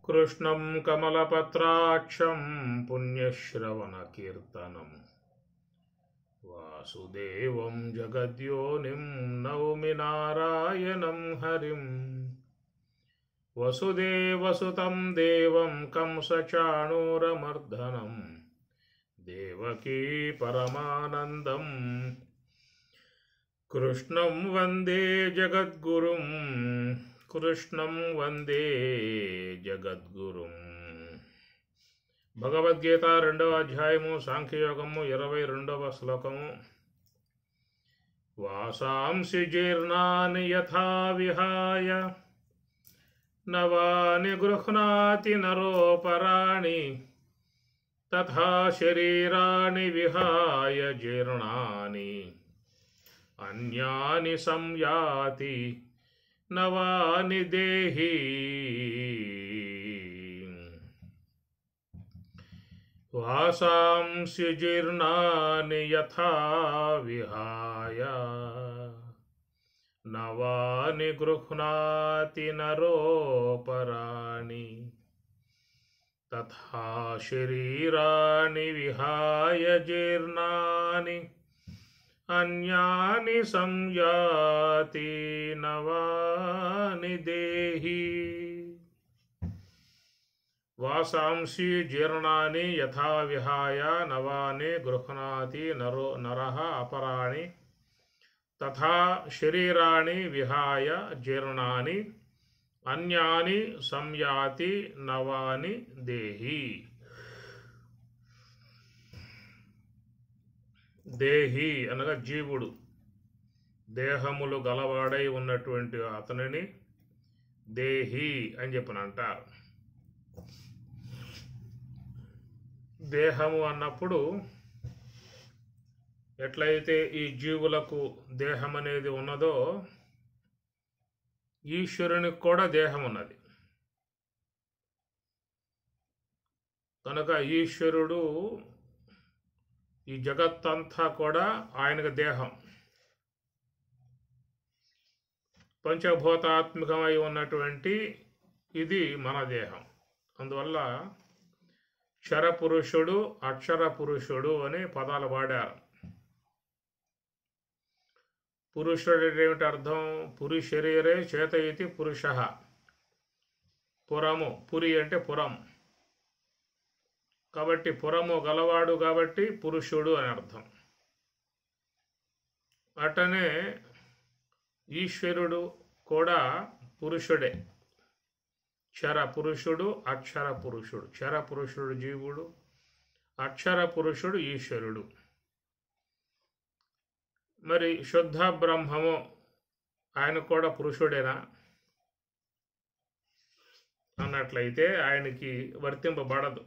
కృష్ణం కమలపత్రాక్షం పుణ్యశ్రవణకీర్తనం వాసుదేవం జగద్యోనిం నౌమి నారాయణం హరిం వసుదేవసుతం దేవం కంసచాణూరమర్దనం దేవకీ పరమానందం కృష్ణం వందే జగద్గురుం కృష్ణం వందే జగద్గురుం. భగవద్గీత 2వ అధ్యాయము సాంఖ్యయోగము 22వ శ్లోకము. వాసాంసి జీర్ణాని యథా విహాయ నవాని గృహ్ణాతి నరోపరాణి తథా శరీరాణి విహాయ జీర్ణాని అన్యాని సంయాతి నవాని దేహి. వాసాంసి జీర్ణాని యథా విహాయ నవాని గృహ్ణాతి నరోపరాణి తథా శరీరాణి విహాయ జీర్ణాని అన్యాని సంయాతి నవాని దేహి. వాసాంసి జీర్ణాని యథా విహాయ నవాని గృహ్ణాతి నరః అపరాణి తథా శరీరాణి విహాయ జీర్ణాని అన్యాని సంయాతి నవాని దేహి. దేహి అనగా జీవుడు, దేహములు గలవాడై ఉన్నటువంటి అతనిని దేహి అని చెప్పిన అంటారు. దేహము అన్నప్పుడు ఎట్లయితే ఈ జీవులకు దేహం అనేది ఉన్నదో ఈశ్వరునికి కూడా దేహం ఉన్నది. కనుక ఈశ్వరుడు ఈ జగత్తంతా కూడా ఆయనకు దేహం. పంచభూతాత్మకమై ఉన్నటువంటి ఇది మన దేహం. అందువల్ల క్షరపురుషుడు అక్షర పురుషుడు అనే పదాలు వాడారు. పురుషుడు ఏమిటి అర్థం? పురి శరీరే చేతయితి పురుష. పురము, పురి అంటే పురం కాబట్టి పురము గలవాడు కాబట్టి పురుషుడు అని అర్థం. అటనే ఈశ్వరుడు కూడా పురుషుడే. క్షర పురుషుడు అక్షర పురుషుడు. క్షర పురుషుడు జీవుడు, అక్షర పురుషుడు ఈశ్వరుడు. మరి శుద్ధ బ్రహ్మము ఆయన కూడా పురుషుడేనా అన్నట్లయితే ఆయనకి వర్తింపబడదు.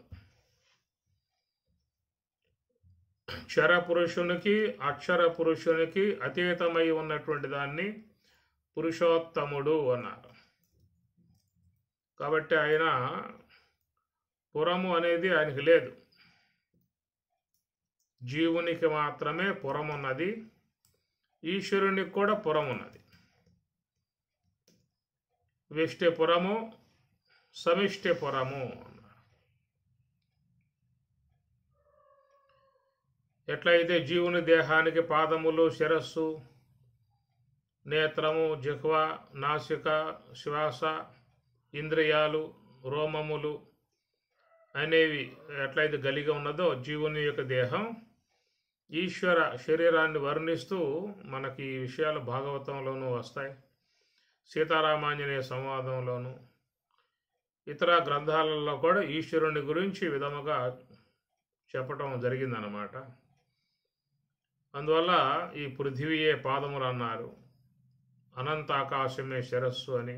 క్షర పురుషునికి అక్షర పురుషునికి అతీతమై ఉన్నటువంటి దాన్ని పురుషోత్తముడు అన్నారు. కాబట్టి ఆయన పురము అనేది ఆయనకి లేదు. జీవునికి మాత్రమే పురం ఉన్నది, ఈశ్వరునికి కూడా పురం ఉన్నది. వ్యష్టి పురము సమిష్టి పురము. ఎట్లయితే జీవుని దేహానికి పాదములు, శిరస్సు, నేత్రము, జిహ్వ, నాసిక, శ్వాస, ఇంద్రియాలు, రోమములు అనేవి ఎట్లయితే కలిగి ఉన్నదో జీవుని యొక్క దేహం ఈశ్వర శరీరాన్ని వర్ణిస్తూ మనకి ఈ విషయాలు భాగవతంలోనూ వస్తాయి, సీతారామాంజనేయ సంవాదంలోనూ ఇతర గ్రంథాలలో కూడా ఈశ్వరుని గురించి విధముగా చెప్పటం జరిగిందన్నమాట. అందువల్ల ఈ పృథివీయే పాదములు అన్నారు, అనంత ఆకాశమే శిరస్సు అని,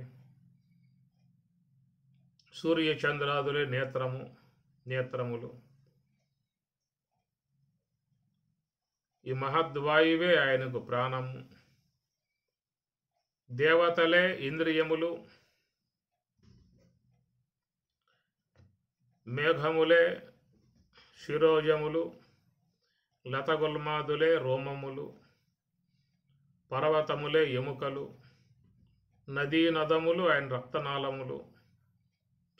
సూర్య చంద్రాదులే నేత్రములు, ఈ మహద్వాయువే ఆయనకు ప్రాణము, దేవతలే ఇంద్రియములు, మేఘములే శిరోజములు, లతగుల్మాదులే రోమములు, పర్వతములే ఎముకలు, నదీ నదములు ఆయన రక్తనాళములు,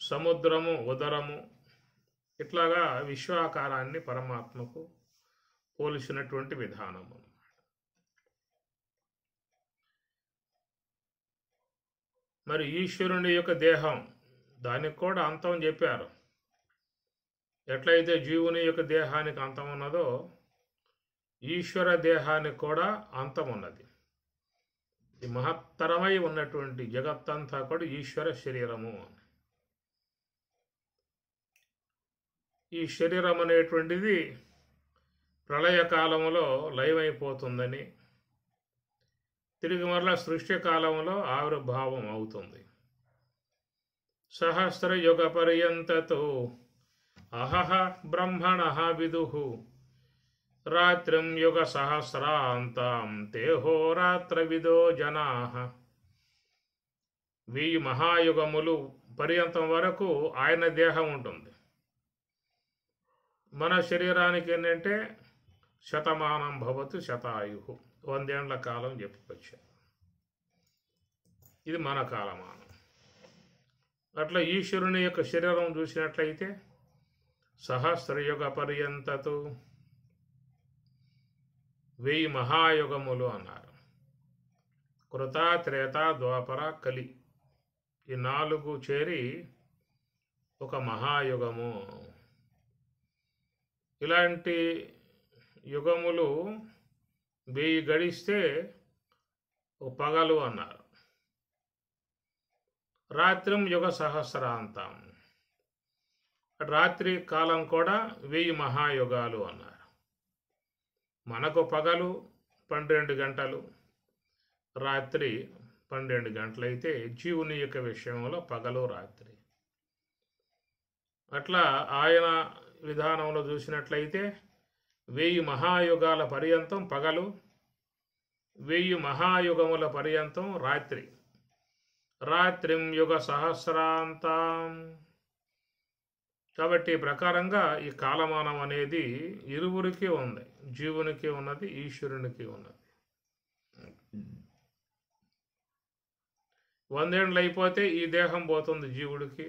సముద్రము, ఉదరము, ఇట్లాగా విశ్వాకారాన్ని పరమాత్మకు పోల్చినటువంటి విధానము. మరి ఈశ్వరుని యొక్క దేహం, దానికి కూడా అంతం చెప్పారు. ఎట్లయితే జీవుని యొక్క దేహానికి అంతం ఉన్నదో ఈశ్వర దేహానికి కూడా అంతం ఉన్నది. ఈ మహత్తరమై ఉన్నటువంటి జగత్తంతా కూడా ఈశ్వర శరీరము. ఈ శరీరం అనేటువంటిది ప్రళయకాలంలో లయమైపోతుందని, తిరిగి మరలా సృష్టి కాలంలో ఆవిర్భావం అవుతుంది. సహస్ర యుగ పర్యంతతో అహహ బ్రహ్మణ విదుః రాత్రిం యుగ సహస్రాంతం తేహోరాత్ర విదో జనాః. 1000 మహాయుగములు పర్యంతం వరకు ఆయన దేహం ఉంటుంది. మన శరీరానికి ఏంటంటే శతమానం భవతు శతాయు, 100 ఏళ్ల కాలం చెప్పుకొచ్చారు. ఇది మన కాలమానం. అట్లా ఈశ్వరుని యొక్క శరీరం చూసినట్లయితే సహస్రయుగ పర్యంతతో 1000 మహాయుగములు అన్నారు. కృత, త్రేత, ద్వాపర, కలి, ఈ 4 చేరి ఒక మహాయుగము. ఇలాంటి యుగములు 1000 గడిస్తే ఒక పగలు అన్నారు. రాత్రిం యుగ సహస్రాంతం, రాత్రి కాలం కూడా 1000 మహాయుగాలు అన్నారు. మనకు పగలు 12 గంటలు, రాత్రి 12 గంటలైతే జీవుని యొక్క విషయంలో పగలు రాత్రి. అట్లా ఆయన విధానంలో చూసినట్లయితే 1000 మహాయుగాల పర్యంతం పగలు, 1000 మహాయుగముల పర్యంతం రాత్రి. రాత్రిం యుగ సహస్రాంతం. కాబట్టి ప్రకారంగా ఈ కాలమానం అనేది ఇరువురికి ఉంది. జీవునికి ఉన్నది, ఈశ్వరునికి ఉన్నది. 100 ఏళ్ళు అయిపోతే ఈ దేహం పోతుంది జీవుడికి.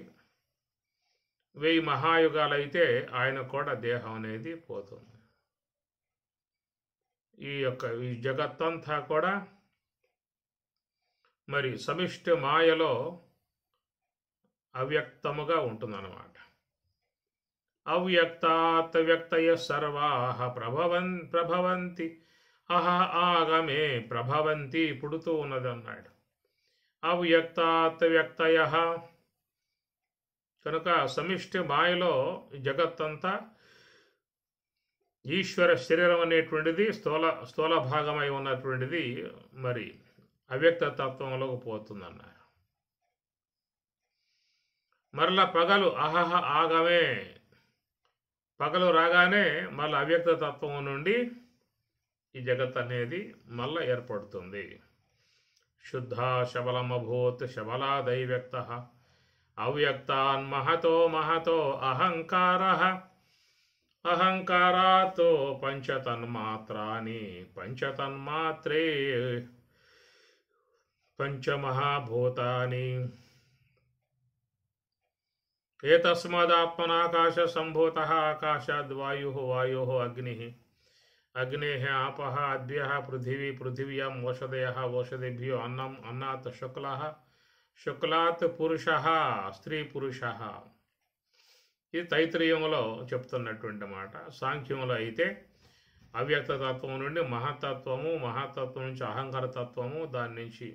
1000 మహాయుగాలు అయితే ఆయన కూడా దేహం అనేది పోతుంది. ఈ జగత్తంతా కూడా మరి సమిష్టి మాయలో అవ్యక్తముగా ఉంటుందన్నమాట. అవ్యక్తాత్ వ్యక్తయ సర్వాః ప్రభవంతి అహ ఆగమే ప్రభవంతి, పుడుతూ ఉన్నది అన్నాడు. అవ్యక్తాత్ వ్యక్తయః, కనుక సమిష్టి మాయలో జగత్తంతా ఈశ్వర శరీరం అనేటువంటిది స్థూల భాగమై ఉన్నటువంటిది మరి అవ్యక్త తత్వంలోకి పోతుందన్నారు. మరలా పగలు అహహ ఆగమే, పగలు రాగానే మళ్ళీ అవ్యక్త తత్వం నుండి ఈ జగత్ అనేది మళ్ళా ఏర్పడుతుంది. శుద్ధ శబలమభూత్ శబలాదైవ్యక్త అవ్యక్తాన్ మహతో మహతో అహంకారః అహంకారాతో పంచతన్మాత్రాని పంచతన్మాత్రే పంచమహాభూతాని. ఏతస్మాదాత్మనాకాశ సంభూతః ఆకాశాద్వాయుః వాయోః అగ్నిః అగ్నేః ఆపః అద్భ్యః పృథివీ పృథివ్యాం ఓషధయః ఓషధిభ్యో అన్నం అన్నాత్ శుక్లః శుక్లాత్ పురుషః స్త్రీ పురుషః. ఇది తైత్రీయములో చెప్తున్నటువంటి మాట. సాంఖ్యములో అయితే అవ్యక్త తత్వం నుండి మహత్తత్వము, మహత్తత్వం నుంచి అహంకార తత్వము, దాని నుంచి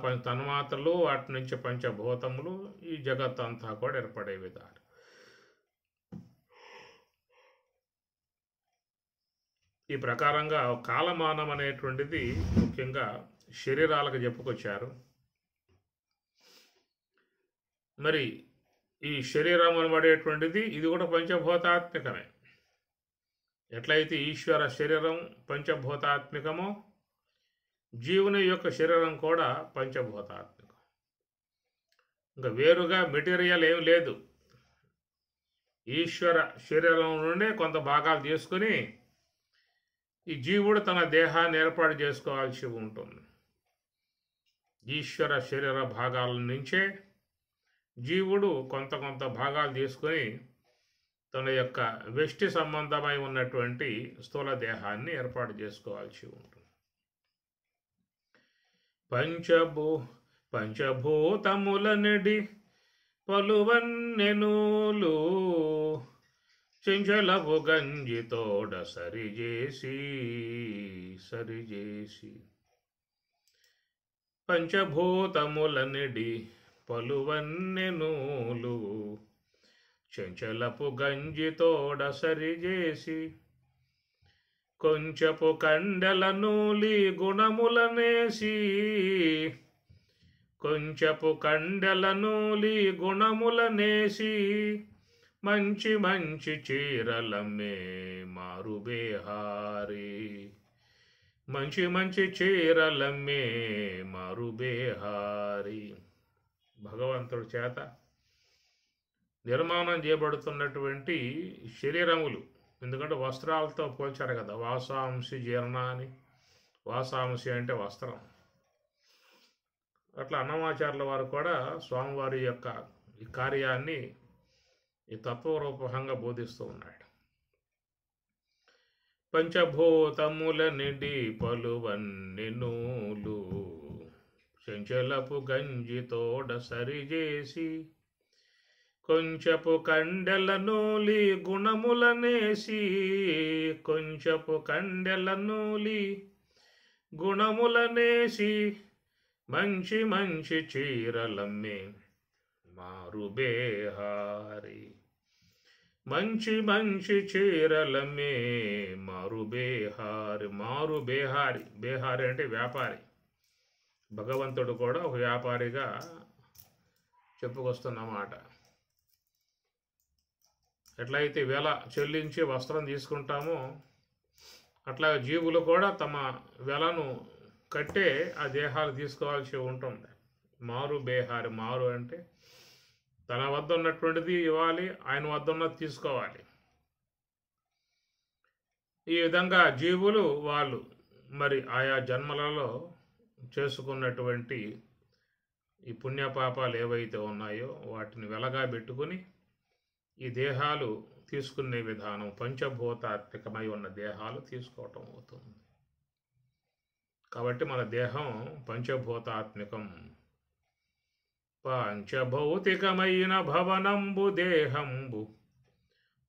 పంచ తన్మాత్రలు, వాటి నుంచి పంచభూతములు, ఈ జగత్ అంతా కూడా ఏర్పడే విధానం. ఈ ప్రకారంగా కాలమానం అనేటువంటిది ముఖ్యంగా శరీరాలకు చెప్పుకొచ్చారు. మరి ఈ శరీరం అనబడేటువంటిది ఇది కూడా పంచభూతాత్మికమే. ఎట్లయితే ఈశ్వర శరీరం పంచభూతాత్మికమో జీవుని యొక్క శరీరం కూడా పంచభూతాత్మికం. ఇంకా వేరుగా మెటీరియల్ ఏం లేదు. ఈశ్వర శరీరం నుండి కొంత భాగాలు తీసుకుని ఈ జీవుడు తన దేహాన్ని ఏర్పాటు చేసుకోవాల్సి ఉంటుంది. ఈశ్వర శరీర భాగాల నుంచే జీవుడు కొంత కొంత భాగాలు తీసుకొని తన యొక్క వెష్టి సంబంధమై ఉన్నటువంటి స్థూల దేహాన్ని ఏర్పాటు చేసుకోవాల్సి ఉంటుంది. పంచభూతములనడి పలువన్నెనూలు చెంచలపు గంజితోడ సరిచేసి పంచభూతములనడి పలువన్నెనూలు చెంచలపు గంజితోడ సరిచేసి కొంచెపు కండెల నూలి గుణములనేసి మంచి మంచి చీరలమ్మే మారుబేహారి. భగవంతుడి చేత నిర్మాణం చేయబడుతున్నటువంటి శరీరములు, ఎందుకంటే వస్త్రాలతో పోల్చారు కదా, వాసాంసి జీర్ణ అని. వాసాంసి అంటే వస్త్రం. అట్లా అన్నమాచార్యుల వారు కూడా స్వామివారి యొక్క ఈ కార్యాన్ని ఈ తత్వరూపంగా బోధిస్తూ ఉన్నాడు. పంచభూతములనిడి పలువన్నెనూలు చెంచలపు గంజితోడ సరిచేసి కొంచెపు కండెల నూలి గుణములనేసి మంచి మంచి చీరలమ్మే మారుబేహారి. బేహారి అంటే వ్యాపారి. భగవంతుడు కూడా ఒక వ్యాపారిగా చెప్పుకొస్తున్నమాట. ఎట్లయితే వెల చెల్లించి వస్త్రం తీసుకుంటామో అట్లా జీవులు కూడా తమ వెలను కట్టే ఆ దేహాలు తీసుకోవాల్సి ఉంటుంది. మారు అంటే తన వద్ద ఉన్నటువంటిది ఇవ్వాలి, ఆయన వద్ద ఉన్నది తీసుకోవాలి. ఈ విధంగా జీవులు వాళ్ళు మరి ఆయా జన్మలలో చేసుకున్నటువంటి ఈ పుణ్యపాపాలు ఏవైతే ఉన్నాయో వాటిని వెలగా పెట్టుకుని ఈ దేహాలు తీసుకునే విధానం పంచభూతాత్మకమై ఉన్న దేహాలు తీసుకోవటం అవుతుంది. కాబట్టి మన దేహం పంచభూతాత్మికం. పంచభౌతికమైన భవనంబు దేహంబు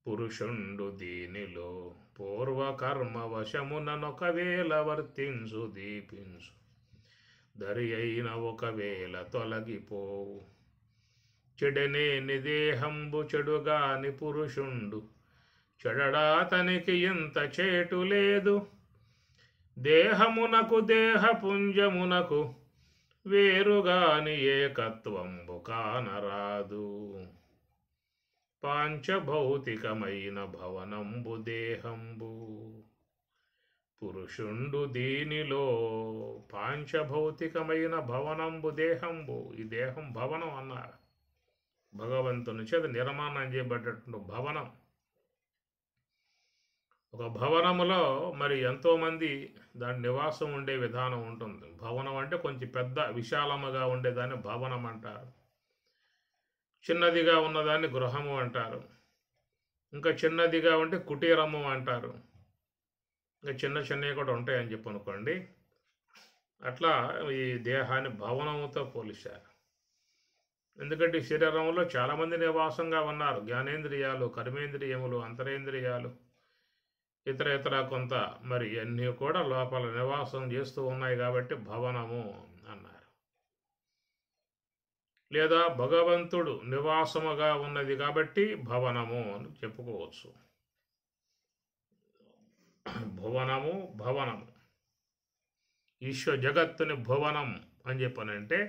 పురుషుండు దీనిలో పూర్వకర్మ వశముననొకవేళ వర్తించు దీపించు దరి అయిన ఒకవేళ తొలగిపోవు చెడనేని దేహంబు చెడుగాని పురుషుండు చెడడాతనికి ఇంత చేటు లేదు దేహమునకు దేహపుంజమునకు వేరుగాని ఏకత్వంబు కానరాదు పాంచభౌతికమైన భవనంబు దేహంబు పురుషుండు దీనిలో పాంచభౌతికమైన భవనంబు దేహంబు. ఈ దేహం భవనం అన్నారు. భగవంతుని చేత నిర్మాణం చేయబడ్డటువంటి భవనం. ఒక భవనములో మరి ఎంతోమంది దాని నివాసం ఉండే విధానం ఉంటుంది. భవనం అంటే కొంచెం పెద్ద విశాలముగా ఉండేదాన్ని భవనం అంటారు. చిన్నదిగా ఉన్నదాన్ని గృహము అంటారు. ఇంకా చిన్నదిగా ఉంటే కుటీరము అంటారు. ఇంకా చిన్నవి కూడా ఉంటాయని చెప్పి అనుకోండి. అట్లా ఈ దేహాన్ని భవనముతో పోలిశారు. ఎందుకంటే శరీరంలో చాలామంది నివాసంగా ఉన్నారు. జ్ఞానేంద్రియాలు, కర్మేంద్రియములు, అంతరేంద్రియాలు, ఇతర కొంత మరి అన్నీ కూడా లోపల నివాసం చేస్తూ ఉన్నాయి కాబట్టి భవనము అన్నారు. లేదా భగవంతుడు నివాసముగా ఉన్నది కాబట్టి భవనము అని చెప్పుకోవచ్చు. భవనము ఈశ్వ జగత్తుని భువనం అని చెప్పనంటే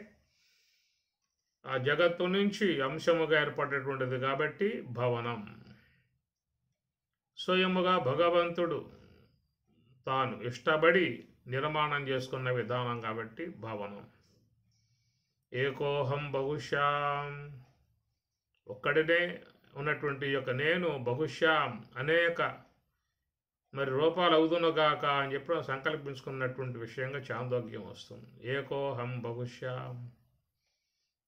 ఆ జగత్తు నుంచి అంశముగా ఏర్పడేటువంటిది కాబట్టి భవనం. స్వయముగా భగవంతుడు తాను ఇష్టపడి నిర్మాణం చేసుకున్న విధానం కాబట్టి భవనం. ఏకోహం బహుశ్యాం, ఒక్కడినే ఉన్నటువంటి యొక్క నేను బహుశ్యాం అనేక మరి రూపాలు అవుదునుగాక అని చెప్పి సంకల్పించుకున్నటువంటి విషయంగా చాందోగ్యం వస్తుంది. ఏకోహం బహుశ్యాం,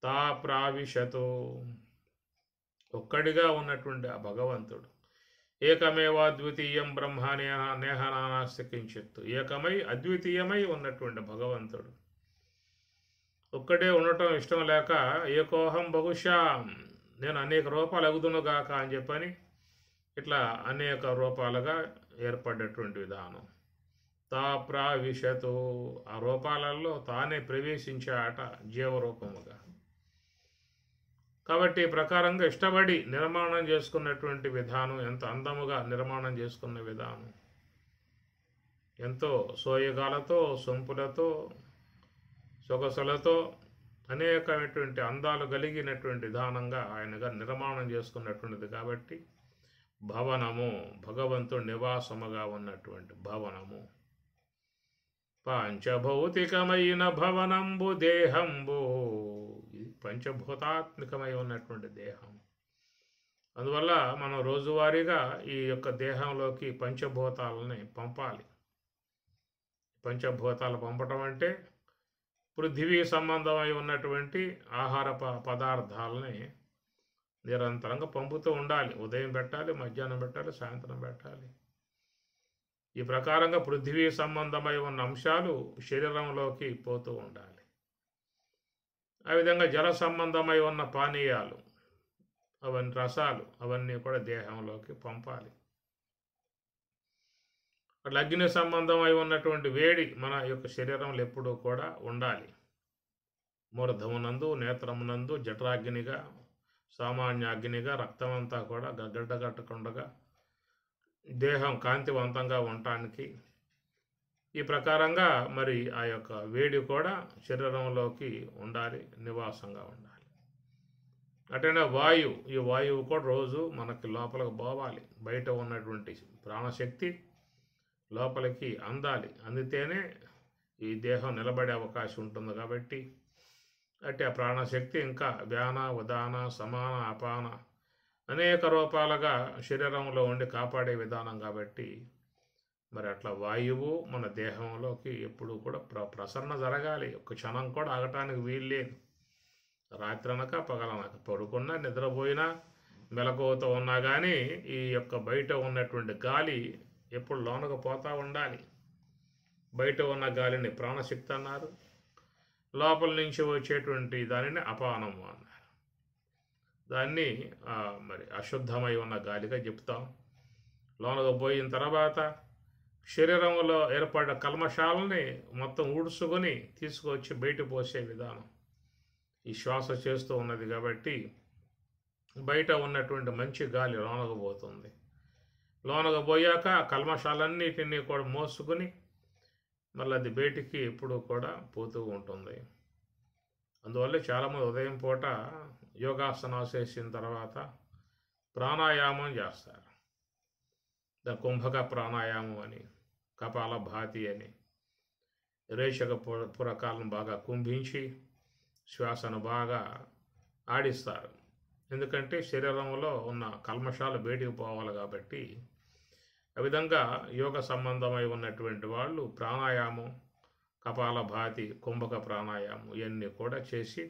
తా ప్రావిశతు, ఒక్కడిగా ఉన్నటువంటి ఆ భగవంతుడు. ఏకమేవాద్వితీయం బ్రహ్మ నేహనానాస్తి కించిత్తు, ఏకమై అద్వితీయమై ఉన్నటువంటి భగవంతుడు ఒక్కడే ఉండటం ఇష్టం లేక ఏకోహం బహుశా, నేను అనేక రూపాలు అగుదునుగాక అని చెప్పని ఇట్లా అనేక రూపాలుగా ఏర్పడ్డటువంటి విధానం. తా ప్రావిశతు, ఆ రూపాలలో తానే ప్రవేశించాట జీవరూపముగా. కాబట్టి ఈ ప్రకారంగా ఇష్టపడి నిర్మాణం చేసుకున్నటువంటి విధానం, ఎంత అందముగా నిర్మాణం చేసుకున్న విధానం, ఎంతో సోయగాలతో సొంపులతో సొగసులతో అనేకమైనటువంటి అందాలు కలిగినటువంటి విధానంగా ఆయనగా నిర్మాణం చేసుకున్నటువంటిది. కాబట్టి భవనము, భగవంతుడు నివాసముగా ఉన్నటువంటి భవనము. పంచభౌతికమైన భవనంబు దేహంబు, ఇది పంచభూతాత్మికమై ఉన్నటువంటి దేహం. అందువల్ల మనం రోజువారీగా ఈ యొక్క దేహంలోకి పంచభూతాలని పంపాలి. పంచభూతాలు పంపటం అంటే పృథివీ సంబంధమై ఉన్నటువంటి ఆహార పదార్థాలని నిరంతరంగా పంపుతూ ఉండాలి. ఉదయం పెట్టాలి, మధ్యాహ్నం పెట్టాలి, సాయంత్రం పెట్టాలి. ఈ ప్రకారంగా పృథివీ సంబంధమై ఉన్న అంశాలు శరీరంలోకి పోతూ ఉండాలి. ఆ విధంగా జల సంబంధమై ఉన్న పానీయాలు, అవన్నీ రసాలు, అవన్నీ కూడా దేహంలోకి పంపాలి. అట్లా అగ్ని సంబంధమై ఉన్నటువంటి వేడి మన యొక్క శరీరంలో ఎప్పుడూ కూడా ఉండాలి. మూర్ధమునందు, నేత్రమునందు జఠరాగ్నిగా, సామాన్యాగ్నిగా రక్తమంతా కూడా గడ్డగట్టకుండా దేహం కాంతివంతంగా ఉండటానికి ఈ ప్రకారంగా మరి ఆ యొక్క వేడి కూడా శరీరంలోకి ఉండాలి, నివాసంగా ఉండాలి. అటైనా వాయువు, ఈ వాయువు కూడా రోజు మనకి లోపలికి పోవాలి. బయట ఉన్నటువంటి ప్రాణశక్తి లోపలికి అందాలి. అందితేనే ఈ దేహం నిలబడే అవకాశం ఉంటుంది. కాబట్టి అంటే ఆ ప్రాణశక్తి ఇంకా వ్యాన, ఉదాన, సమాన, అపాన అనేక రూపాలుగా శరీరంలో ఉండి కాపాడే విధానం. కాబట్టి మరి అట్లా వాయువు మన దేహంలోకి ఎప్పుడు కూడా ప్రసరణ జరగాలి. ఒక క్షణం కూడా ఆగటానికి వీల్లేదు. రాత్రి అనక పగలనక, పడుకున్నా నిద్రపోయినా మెలకువతో ఉన్నా కానీ ఈ యొక్క బయట ఉన్నటువంటి గాలి ఎప్పుడు లోనకు పోతూ ఉండాలి. బయట ఉన్న గాలిని ప్రాణశక్తి అన్నారు, లోపల నుంచి వచ్చేటువంటి దానిని అపానము అన్నారు. దాన్ని మరి అశుద్ధమై ఉన్న గాలిగా చెప్తాం. లోనకు పోయిన తర్వాత శరీరంలో ఏర్పడ్డ కల్మషాలని మొత్తం ఊడ్చుకొని తీసుకొచ్చి బయట పోసే విధానం ఈ శ్వాస చేస్తూ ఉన్నది. కాబట్టి బయట ఉన్నటువంటి మంచి గాలి లోనకు పోతుంది. లోనకు పోయాక కల్మషాలన్నిటినీ కూడా మోసుకొని మళ్ళీ అది బయటికి ఎప్పుడూ కూడా పోతూ ఉంటుంది. అందువల్ల చాలామంది ఉదయం పూట యోగాసనాలు చేసిన తర్వాత ప్రాణాయామం చేస్తారు. దాని కుంభక ప్రాణాయామం అని, కపాల భాతి అని, రేచక పురకాలను బాగా కుంభించి శ్వాసను బాగా ఆడిస్తారు. ఎందుకంటే శరీరంలో ఉన్న కల్మషాలు బయటికి పోవాలి. కాబట్టి ఆ విధంగా యోగ సంబంధమై ఉన్నటువంటి వాళ్ళు ప్రాణాయామం, కపాల భాతి, కుంభక ప్రాణాయామం ఇవన్నీ కూడా చేసి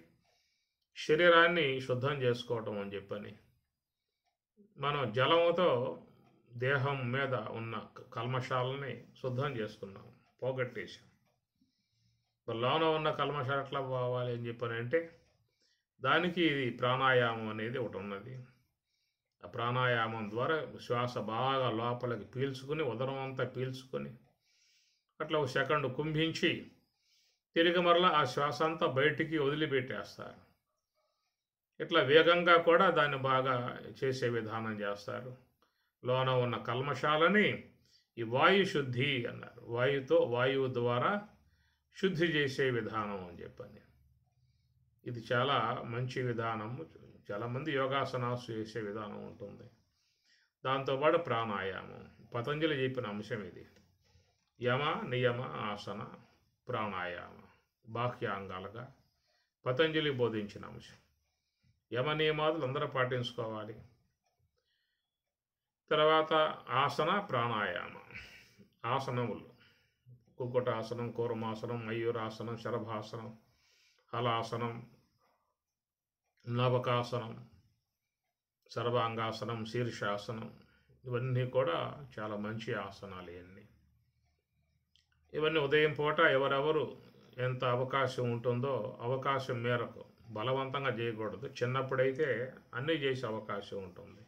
శరీరాన్ని శుద్ధం చేసుకోవటం అని చెప్పని మనం జలముతో దేహం మీద ఉన్న కల్మషాలని శుద్ధం చేసుకున్నాం, పోగొట్టేసాం. లోన ఉన్న కల్మషాలు ఎట్లా పోవాలి అని చెప్పని అంటే దానికి ఇది ప్రాణాయామం అనేది ఒకటి ఉన్నది. ఆ ప్రాణాయామం ద్వారా శ్వాస బాగా లోపలికి పీల్చుకుని, ఉదరం అంతా పీల్చుకొని అట్లా ఒక సెకండ్ కుంభించి తిరిగి మరలా ఆ శ్వాస అంతా బయటికి వదిలిపెట్టేస్తారు. ఇట్లా వేగంగా కూడా దాన్ని బాగా చేసే విధానం చేస్తారు. లోన ఉన్న కల్మషాలని ఈ వాయు శుద్ధి అన్నారు. వాయువు ద్వారా శుద్ధి చేసే విధానం అని చెప్పని ఇది చాలా మంచి విధానం. చాలామంది యోగాసనాలు చేసే విధానం ఉంటుంది. దాంతోపాటు ప్రాణాయామం పతంజలి చెప్పిన అంశం ఇది. యమ, నియమ, ఆసన, ప్రాణాయామ బాహ్యాంగాలుగా పతంజలి బోధించిన అంశం. యమ నియమాదులు అందరూ పాటించుకోవాలి. తర్వాత ఆసన, ప్రాణాయామ ఆసనములు కుక్కుటాసనం, కూర్మాసనం, మయూరాసనం, శరభాసనం, హలాసనం, నవకాసనం, సర్వాంగాసనం, శీర్షాసనం, ఇవన్నీ కూడా చాలా మంచి ఆసనాలు. ఇవన్నీ ఉదయం పూట ఎవరెవరు ఎంత అవకాశం ఉంటుందో అవకాశం మేరకు, బలవంతంగా చేయకూడదు. చిన్నప్పుడైతే అన్నీ చేసే అవకాశం ఉంటుంది,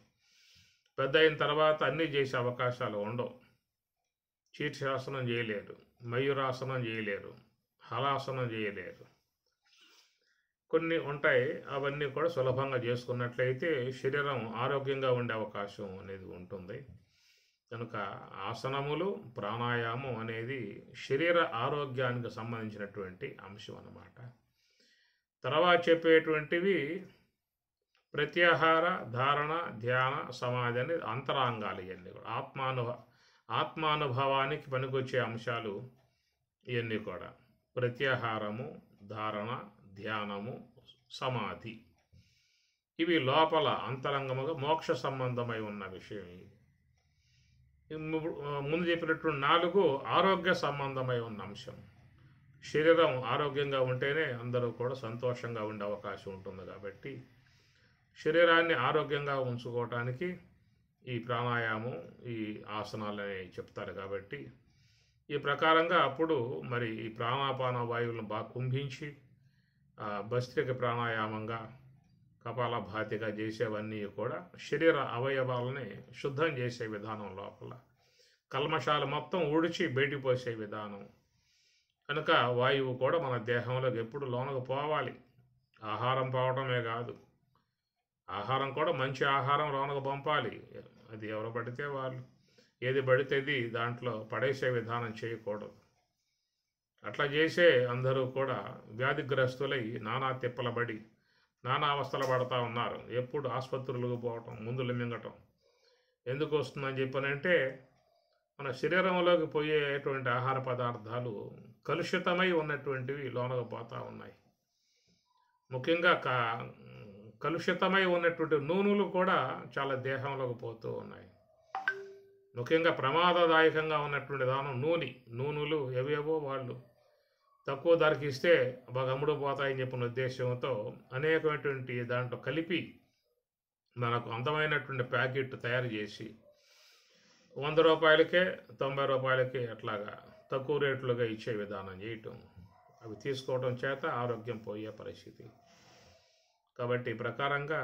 పెద్ద అయిన తర్వాత అన్నీ చేసే అవకాశాలు ఉండవు. శీర్షాసనం చేయలేరు, మయూరాసనం చేయలేరు, హలాసనం చేయలేరు, కొన్ని ఉంటాయి. అవన్నీ కూడా సులభంగా చేసుకున్నట్లయితే శరీరం ఆరోగ్యంగా ఉండే అవకాశం అనేది ఉంటుంది. కనుక ఆసనములు, ప్రాణాయామం అనేది శరీర ఆరోగ్యానికి సంబంధించినటువంటి అంశం అన్నమాట. తర్వాత చెప్పేటువంటివి ప్రత్యాహార, ధారణ, ధ్యాన, సమాధి అనేది అంతరాంగాలు. ఇవన్నీ కూడా ఆత్మానుభవానికి పనికొచ్చే అంశాలు. ఇవన్నీ కూడా ప్రత్యాహారము, ధారణ, ధ్యానము, సమాధి, ఇవి లోపల అంతరంగముగా మోక్ష సంబంధమై ఉన్న విషయం. ముందు చెప్పినట్టు 4 ఆరోగ్య సంబంధమై ఉన్న అంశం. శరీరం ఆరోగ్యంగా ఉంటేనే అందరూ కూడా సంతోషంగా ఉండే అవకాశం ఉంటుంది. కాబట్టి శరీరాన్ని ఆరోగ్యంగా ఉంచుకోవటానికి ఈ ప్రాణాయామం, ఈ ఆసనాలని చెప్తారు. కాబట్టి ఈ ప్రకారంగా అప్పుడు మరి ఈ ప్రాణాపాన వాయువులను బాగా కుంభించి భస్త్రిక ప్రాణాయామంగా, కపాలభాతిగా చేసేవన్నీ కూడా శరీర అవయవాలని శుద్ధం చేసే విధానం, లోపల కల్మషాలు మొత్తం ఊడిచి బయటికి పోసే విధానం. కనుక వాయువు కూడా మన దేహంలోకి ఎప్పుడు లోనకు పోవాలి. ఆహారం పోవటమే కాదు, ఆహారం కూడా మంచి ఆహారం లోనకు పంపాలి. అది ఎవరు పడితే వాళ్ళు, ఏది పడితే అది దాంట్లో పడేసే విధానం చేయకూడదు. అట్లా చేసే అందరూ కూడా వ్యాధిగ్రస్తులై నానా తిప్పలబడి నానా అవస్థలు పడతా ఉన్నారు. ఎప్పుడు ఆసుపత్రులకు పోవటం, మందులు మింగటం ఎందుకు వస్తుందని చెప్పనంటే మన శరీరంలోకి పోయేటువంటి ఆహార పదార్థాలు కలుషితమై ఉన్నటువంటివి లోనకు పోతూ ఉన్నాయి. ముఖ్యంగా కలుషితమై ఉన్నటువంటి నూనెలు కూడా చాలా దేహంలోకి పోతూ ఉన్నాయి. ముఖ్యంగా ప్రమాదదాయకంగా ఉన్నటువంటి దానం నూనెలు ఏవేవో వాళ్ళు తక్కువ ధరకి ఇస్తే బాగా అమ్ముడు పోతాయని చెప్పిన ఉద్దేశంతో అనేకమైనటువంటి దాంట్లో కలిపి మనకు అందమైనటువంటి ప్యాకెట్ తయారు చేసి 100 రూపాయలకే 90 రూపాయలకే అట్లాగా తక్కువ రేట్లుగా ఇచ్చే విధానం చేయటం, అవి తీసుకోవడం చేత ఆరోగ్యం పోయే పరిస్థితి. కాబట్టి ఈ ప్రకారంగా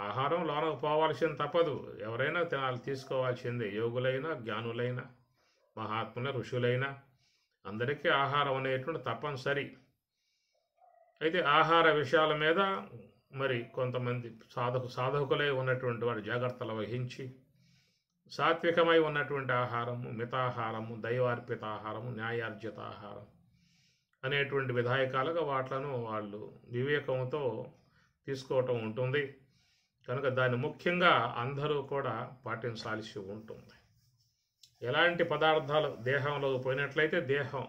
ఆహారం లోనకు పోవాల్సింది తప్పదు. ఎవరైనా తినాలి, తీసుకోవాల్సిందే. యోగులైనా, జ్ఞానులైనా, మహాత్ముల, ఋషులైనా అందరికీ ఆహారం అనేటువంటి తప్పనిసరి. అయితే ఆహార విషయాల మీద మరి కొంతమంది సాధకులై ఉన్నటువంటి వారు జాగ్రత్తలు వహించి సాత్వికమై ఉన్నటువంటి ఆహారము, మితాహారము, దైవార్పిత ఆహారము, న్యాయార్జిత ఆహారం అనేటువంటి విధాయకాలుగా వాట్లను వాళ్ళు వివేకంతో తీసుకోవటం ఉంటుంది. కనుక దాన్ని ముఖ్యంగా అందరూ కూడా పాటించాల్సి ఉంటుంది. ఎలాంటి పదార్థాలు దేహంలో పోయినట్లయితే దేహం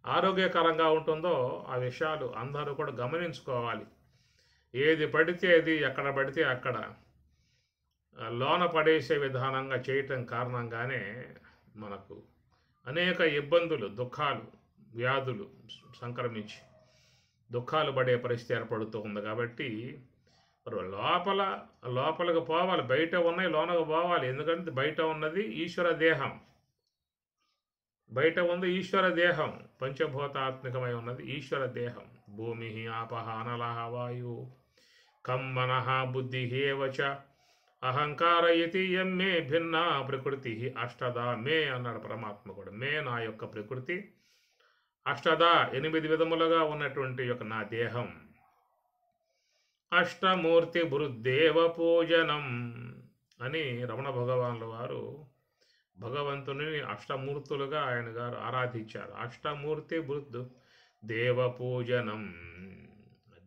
ఆరోగ్యకరంగా ఉంటుందో ఆ విషయాలు అందరూ కూడా గమనించుకోవాలి. ఏది పడితే అది, ఎక్కడ పడితే అక్కడ లోన పడేసే విధానంగా చేయటం కారణంగానే మనకు అనేక ఇబ్బందులు, దుఃఖాలు, వ్యాధులు సంక్రమించి దుఃఖాలు పడే పరిస్థితి ఏర్పడుతూ ఉంది. కాబట్టి లోపలికి పోవాలి. బయట ఉన్నాయి లోనకు పోవాలి. ఎందుకంటే బయట ఉన్నది ఈశ్వర దేహం, బయట ఉంది ఈశ్వర దేహం, పంచభూతాత్మికమై ఉన్నది ఈశ్వర దేహం. భూమి, ఆపహ, అనలహ, వాయు, కం, మనః, బుద్ధి ఏవచ అహంకార ఇతి మే భిన్న ప్రకృతి అష్టదా మే అన్నాడు పరమాత్మ కూడా. మే నా యొక్క ప్రకృతి, అష్టదా 8 విధములుగా ఉన్నటువంటి యొక్క నా దేహం. అష్టమూర్తి బృద్దేవ పూజనం అని రమణ భగవానుల వారు భగవంతుని అష్టమూర్తులుగా ఆయన గారు ఆరాధించారు. అష్టమూర్తి బృద్ధు దేవ పూజనం,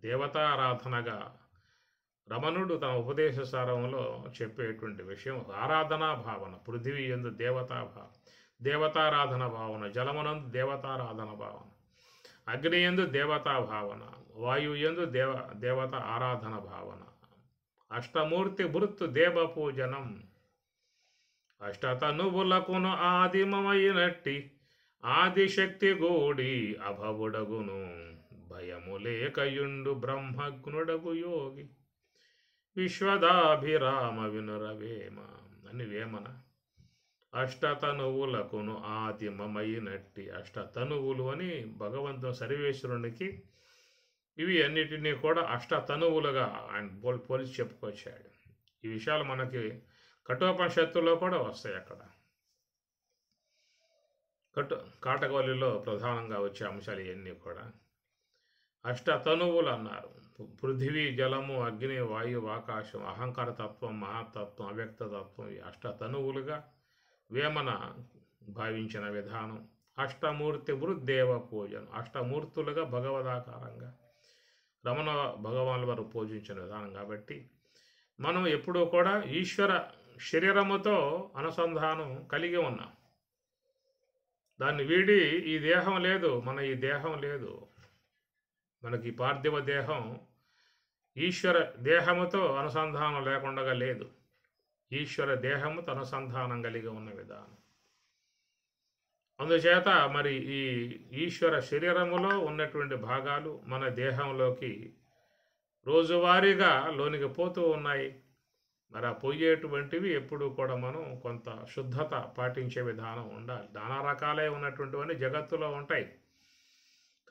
దేవతారాధనగా రమణుడు తన ఉపదేశ సారంలో చెప్పేటువంటి విషయం ఆరాధనా భావన. పృథివీ యందు దేవతారాధన భావన, జలమునందు దేవతారాధన భావన, అగ్ని యందు దేవతా భావన, వాయువు యందు దేవత ఆరాధన భావన. అష్టమూర్తి భృత్తు దేవ పూజనం. అష్టతనువులకును ఆదిమమైనట్టి ఆదిశక్తి గూడి అభవుడగును భయము లేకయుండు బ్రహ్మజ్ఞుడగు యోగి విశ్వదాభిరామ వినురవేమ అని వేమన. అష్టతనువులకును ఆదిమమైనట్టి అష్టతనువులు అని భగవంతుని సర్వేశ్వరునికి ఇవి అన్నిటినీ కూడా అష్టతనువులుగా ఆయన పోలిసి చెప్పుకొచ్చాడు. ఈ విషయాలు మనకి కఠోపనిషత్తులో కూడా వస్తాయి. అక్కడ కాటకవల్లిలో ప్రధానంగా వచ్చే అంశాలు ఇవన్నీ కూడా అష్టతనువులు అన్నారు. పృథివీ, జలము, అగ్ని, వాయువు, ఆకాశం, అహంకార తత్వం, మహాతత్వం, అవ్యక్త తత్వం ఈ అష్టతనువులుగా వేమన భావించిన విధానం. అష్టమూర్తి వృద్దేవ పూజను అష్టమూర్తులుగా భగవదాకారంగా రమణ భగవానుల వారు పూజించిన విధానం. కాబట్టి మనం ఎప్పుడూ కూడా ఈశ్వర శరీరముతో అనుసంధానం కలిగి ఉన్నాం. దాన్ని వీడి ఈ దేహం లేదు, ఈ దేహం లేదు. మనకి పార్థివ దేహం ఈశ్వర దేహముతో అనుసంధానం లేకుండా లేదు. ఈశ్వర దేహముతో అనుసంధానం కలిగి ఉన్న విధానం. అందుచేత మరి ఈ ఈశ్వర శరీరములో ఉన్నటువంటి భాగాలు మన దేహంలోకి రోజువారీగా లోనికి పోతూ ఉన్నాయి. మరి ఆ పోయేటువంటివి ఎప్పుడు కూడా మనం కొంత శుద్ధత పాటించే విధానం ఉండాలి. నానా రకాలే ఉన్నటువంటివన్నీ జగత్తులో ఉంటాయి.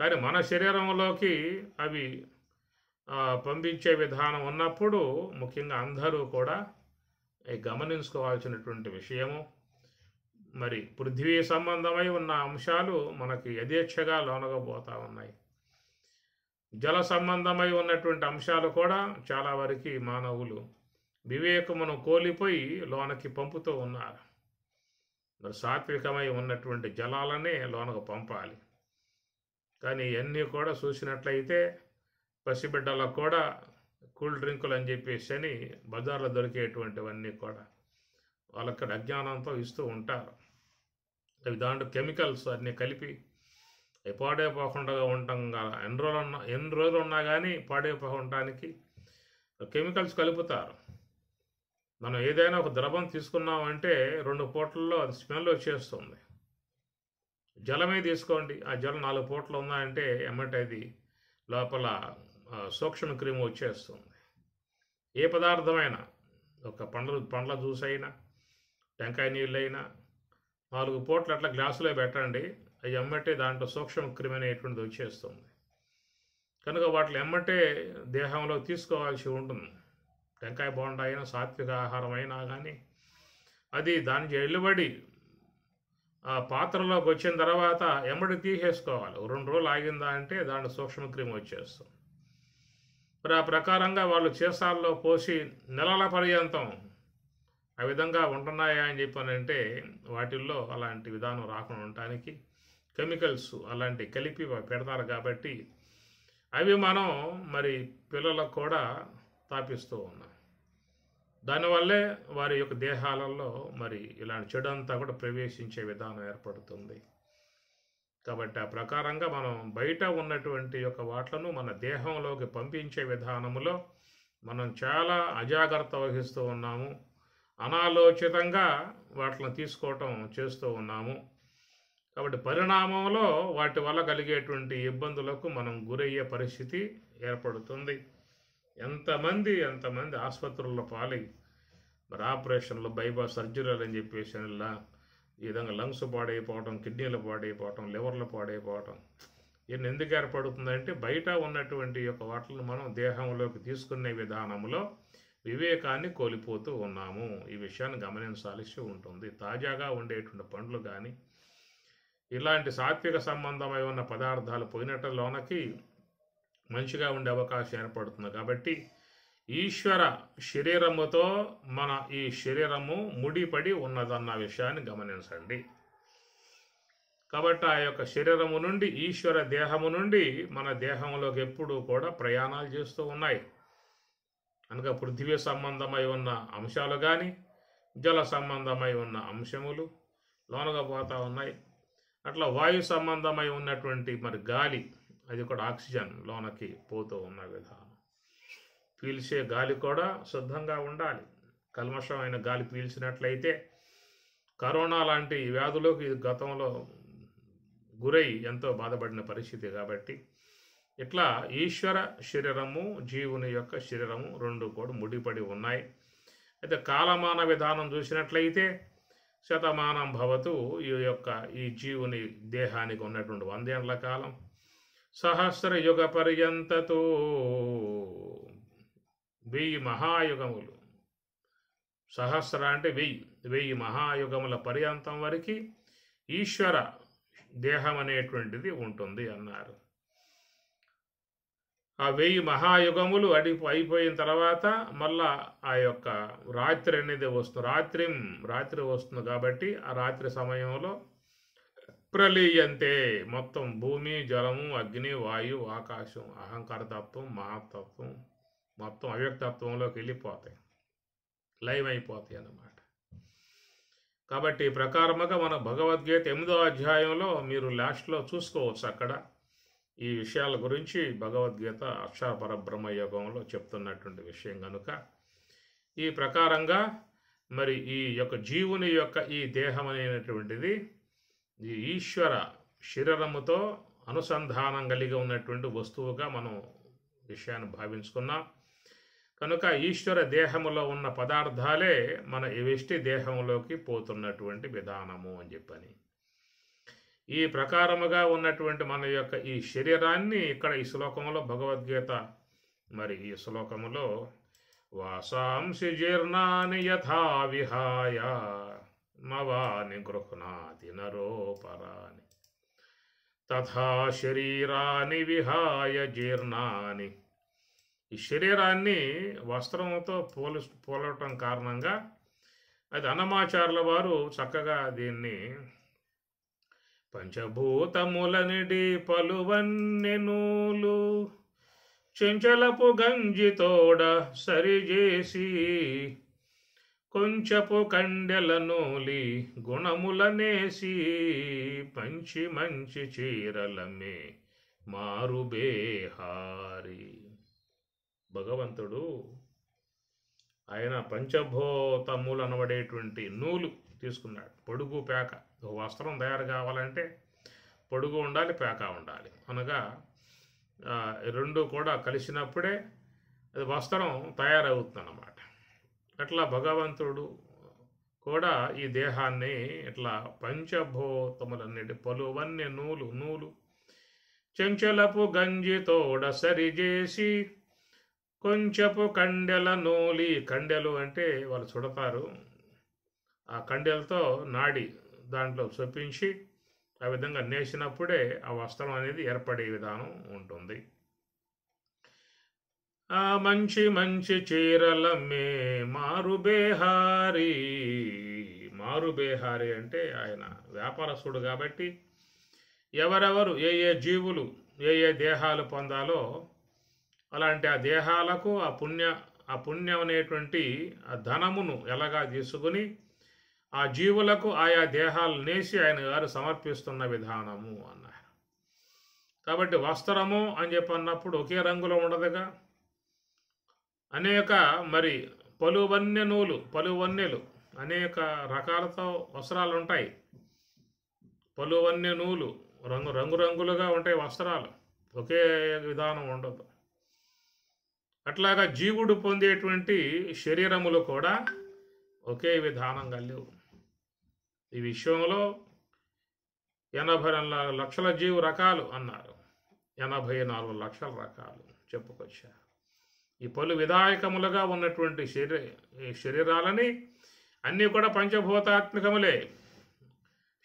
కానీ మన శరీరంలోకి అవి పంపించే విధానం ఉన్నప్పుడు ముఖ్యంగా అందరూ కూడా గమనించుకోవాల్సినటువంటి విషయము. మరి పృథ్వీ సంబంధమై ఉన్న అంశాలు మనకి యథేచ్ఛగా లోనగబోతూ ఉన్నాయి. జల సంబంధమై ఉన్నటువంటి అంశాలు కూడా చాలా వరకు మానవులు వివేకమును కోల్పోయి లోనకి పంపుతూ ఉన్నారు. మరి సాత్వికమై ఉన్నటువంటి జలాలనే లోనకు పంపాలి. కానీ ఇవన్నీ కూడా చూసినట్లయితే పసిబిడ్డలకు కూడా కూల్ డ్రింకులు అని చెప్పేసి అని బజార్లో దొరికేటువంటివన్నీ కూడా వాళ్ళక్కడ అజ్ఞానంతో ఇస్తూ ఉంటారు. అవి దాంట్లో కెమికల్స్ అన్నీ కలిపి అవి పాడైపోకుండా ఉండటం ఎన్ని రోజులు ఉన్నా కానీ పాడైపోవడానికి కెమికల్స్ కలుపుతారు. మనం ఏదైనా ఒక ద్రవం తీసుకున్నామంటే 2 పూటల్లో అది స్మెల్ వచ్చేస్తుంది. జలమే తీసుకోండి, ఆ జలం 4 పూటలు ఉందంటే ఎమ్మటే అది లోపల సూక్ష్మ క్రిమి వచ్చేస్తుంది. ఏ పదార్థమైనా ఒక పండ్ల జ్యూస్ అయినా టెంకాయ నీళ్ళైనా 4 పూటలు అట్లా గ్లాసులో పెట్టండి, అవి ఎమ్మటే దాంట్లో సూక్ష్మ క్రిమి అనేటువంటిది వచ్చేస్తుంది. కనుక వాటిని ఎమ్మటే దేహంలో తీసుకోవాల్సి ఉంటుంది. టెంకాయ బోండా అయినా సాత్విక ఆహారం అయినా కానీ అది దానికి ఎల్లుబడి ఆ పాత్రలోకి వచ్చిన తర్వాత ఎమ్మడి తీసేసుకోవాలి. 2 రోజులు ఆగిందా అంటే దాంట్లో సూక్ష్మక్రిమి వచ్చేస్తుంది. మరి ఆ ప్రకారంగా వాళ్ళు సీసాల్లో పోసి నెలల పర్యంతం ఆ విధంగా ఉంటున్నాయా అని చెప్పానంటే వాటిల్లో అలాంటి విధానం రాకుండా ఉండటానికి కెమికల్స్ అలాంటి కలిపి పెడతారు. కాబట్టి అవి మనం మరి పిల్లలకు కూడా తాపిస్తూ ఉన్నాం. దానివల్లే వారి యొక్క దేహాలలో మరి ఇలాంటి చెడు అంతా కూడా ప్రవేశించే విధానం ఏర్పడుతుంది. కాబట్టి ఆ ప్రకారంగా మనం బయట ఉన్నటువంటి యొక్క వాట్లను మన దేహంలోకి పంపించే విధానములో మనం చాలా అజాగ్రత్త వహిస్తూ ఉన్నాము. అనాలోచితంగా వాటిని తీసుకోవటం చేస్తూ ఉన్నాము. కాబట్టి పరిణామంలో వాటి వల్ల కలిగేటువంటి ఇబ్బందులకు మనం గురయ్యే పరిస్థితి ఏర్పడుతుంది. ఎంతమంది ఆసుపత్రుల్లో పాలై మరి ఆపరేషన్లు, బైపాస్ సర్జరీలు అని చెప్పేసి ఈ విధంగా లంగ్స్ పాడైపోవటం, కిడ్నీలు పాడైపోవటం, లివర్లు పాడైపోవటం ఇవన్నీ ఎందుకు ఏర్పడుతుందంటే బయట ఉన్నటువంటి యొక్క వాటిని మనం దేహంలోకి తీసుకునే విధానంలో వివేకాన్ని కోల్పోతూ ఉన్నాము. ఈ విషయాన్ని గమనించాల్సి ఉంటుంది. తాజాగా ఉండేటువంటి పండ్లు కానీ ఇలాంటి సాత్విక సంబంధమై ఉన్న పదార్థాలు పోయినట్లోనకి మంచిగా ఉండే అవకాశం ఏర్పడుతుంది. కాబట్టి ఈశ్వర శరీరముతో మన ఈ శరీరము ముడిపడి ఉన్నదన్న విషయాన్ని గమనించండి. కాబట్టి ఆ యొక్క శరీరము నుండి ఈశ్వర దేహము నుండి మన దేహంలోకి ఎప్పుడూ కూడా ప్రయాణాలు చేస్తూ ఉన్నాయి. కనుక పృథివీ సంబంధమై ఉన్న అంశాలు కానీ జల సంబంధమై ఉన్న అంశములు లోనగా పోతూ ఉన్నాయి. అట్లా వాయు సంబంధమై ఉన్నటువంటి మరి గాలి, అది కూడా ఆక్సిజన్ లోనకి పోతూ ఉన్న విధానం. పీల్చే గాలి కూడా శుద్ధంగా ఉండాలి. కల్మషమైన గాలి పీల్చినట్లయితే కరోనా లాంటి వ్యాధులకు గతంలో గురై ఎంతో బాధపడిన పరిస్థితి. కాబట్టి ఇట్లా ఈశ్వర శరీరము జీవుని యొక్క శరీరము రెండు కూడా ముడిపడి ఉన్నాయి. అయితే కాలమాన విధానం చూసినట్లయితే శతమానం భవతు ఈ జీవుని దేహానికి ఉన్నటువంటి 100 ఏళ్ల కాలం, సహస్ర యుగ పర్యంతతో 1000 మహాయుగములు, సహస్ర అంటే 1000 మహాయుగముల పర్యంతం వరకు ఈశ్వర దేహం అనేటువంటిది ఉంటుంది అన్నారు. ఆ 1000 మహాయుగములు అయిపోయిన తర్వాత మళ్ళా ఆ యొక్క రాత్రి అనేది వస్తుంది. రాత్రి వస్తుంది కాబట్టి ఆ రాత్రి సమయంలో ప్రళీయంతే మొత్తం భూమి, జలము, అగ్ని, వాయువు, ఆకాశం, అహంకార తత్వం, మహాతత్వం మొత్తం అవ్యక్తత్వంలోకి వెళ్ళిపోతాయి, లైవ్ అయిపోతాయి అన్నమాట. కాబట్టి ఈ ప్రకారముగా మన భగవద్గీత 8వ అధ్యాయంలో మీరు లాస్ట్లో చూసుకోవచ్చు. అక్కడ ఈ విషయాల గురించి భగవద్గీత అక్షర పరబ్రహ్మ యోగంలో చెప్తున్నటువంటి విషయం కనుక ఈ ప్రకారంగా మరి ఈ యొక్క జీవుని యొక్క ఈ దేహం అనేటువంటిది ఈ ఈశ్వర శరీరముతో అనుసంధానం కలిగి ఉన్నటువంటి వస్తువుగా మనం విషయాన్ని భావించుకున్నాం. కనుక ఈశ్వర దేహములో ఉన్న పదార్థాలే మన వ్యష్టి దేహంలోకి పోతున్నటువంటి విధానము అని చెప్పని ఈ ప్రకారముగా ఉన్నటువంటి మన యొక్క ఈ శరీరాన్ని ఇక్కడ ఈ శ్లోకంలో భగవద్గీత మరి ఈ శ్లోకములో వాసాంసి జీర్ణాని యథా విహాయ మవాని గృహ్ణాతి నరోపరాని తథా శరీరాని విహాయ జీర్ణాని. ఈ శరీరాన్ని వస్త్రంతో పోలటం కారణంగా అది అన్నమాచార్యుల వారు చక్కగా దీన్ని పంచభూతములనిడి పలువన్నెనూలు చెంచలపు గంజితోడ సరిచేసి కొంచెపు కండెల నూలి గుణములనేసి పంచి మంచి చీరలమే మారుబేహారి. భగవంతుడు ఆయన పంచభూతములు అనబడేటువంటి నూలు తీసుకున్నాడు. పొడుగు పేక, ఒక వస్త్రం తయారు కావాలంటే పొడుగు ఉండాలి, పేక ఉండాలి. అనగా రెండు కూడా కలిసినప్పుడే అది వస్త్రం తయారవుతుంది అన్నమాట. అట్లా భగవంతుడు కూడా ఈ దేహాన్ని ఇట్లా పంచభూతములన్నిటి పలువన్నీ నూలు చెంచలపు గంజితోడ సరిచేసి కొంచెపు కండెల నూలి. కండెలు అంటే వాళ్ళు చుడతారు, ఆ కండెలతో నాడి దాంట్లో చొప్పించి ఆ విధంగా నేసినప్పుడే ఆ వస్త్రం అనేది ఏర్పడే విధానం ఉంటుంది. ఆ మంచి మంచి చీరలమ్మే మారుబేహారి. మారుబేహారి అంటే ఆయన వ్యాపారస్తుడు కాబట్టి ఎవరెవరు ఏ జీవులు ఏ దేహాలు పొందాలో అలాంటి ఆ దేహాలకు ఆ పుణ్యం అనేటువంటి ఆ ధనమును ఎలాగా తీసుకుని ఆ జీవులకు ఆయా దేహాలు నేసి ఆయన గారు సమర్పిస్తున్న విధానము అన్నారు. కాబట్టి వస్త్రము అని చెప్పన్నప్పుడు ఒకే రంగులో ఉండదుగా, అనేక మరి పలువన్నెలు అనేక రకాలతో వస్త్రాలు ఉంటాయి. పలువన్నె నూలు రంగురంగులుగా ఉంటాయి వస్త్రాలు, ఒకే విధానం ఉండదు. అట్లాగా జీవుడు పొందేటువంటి శరీరములు కూడా ఒకే విధానంగా లేవు. ఈ విశ్వంలో 84 లక్షల జీవు రకాలు అన్నారు, 84 లక్షల రకాలు చెప్పుకొచ్చారు. ఈ పలు విధాయకములుగా ఉన్నటువంటి శరీరాలని అన్నీ కూడా పంచభూతాత్మికములే.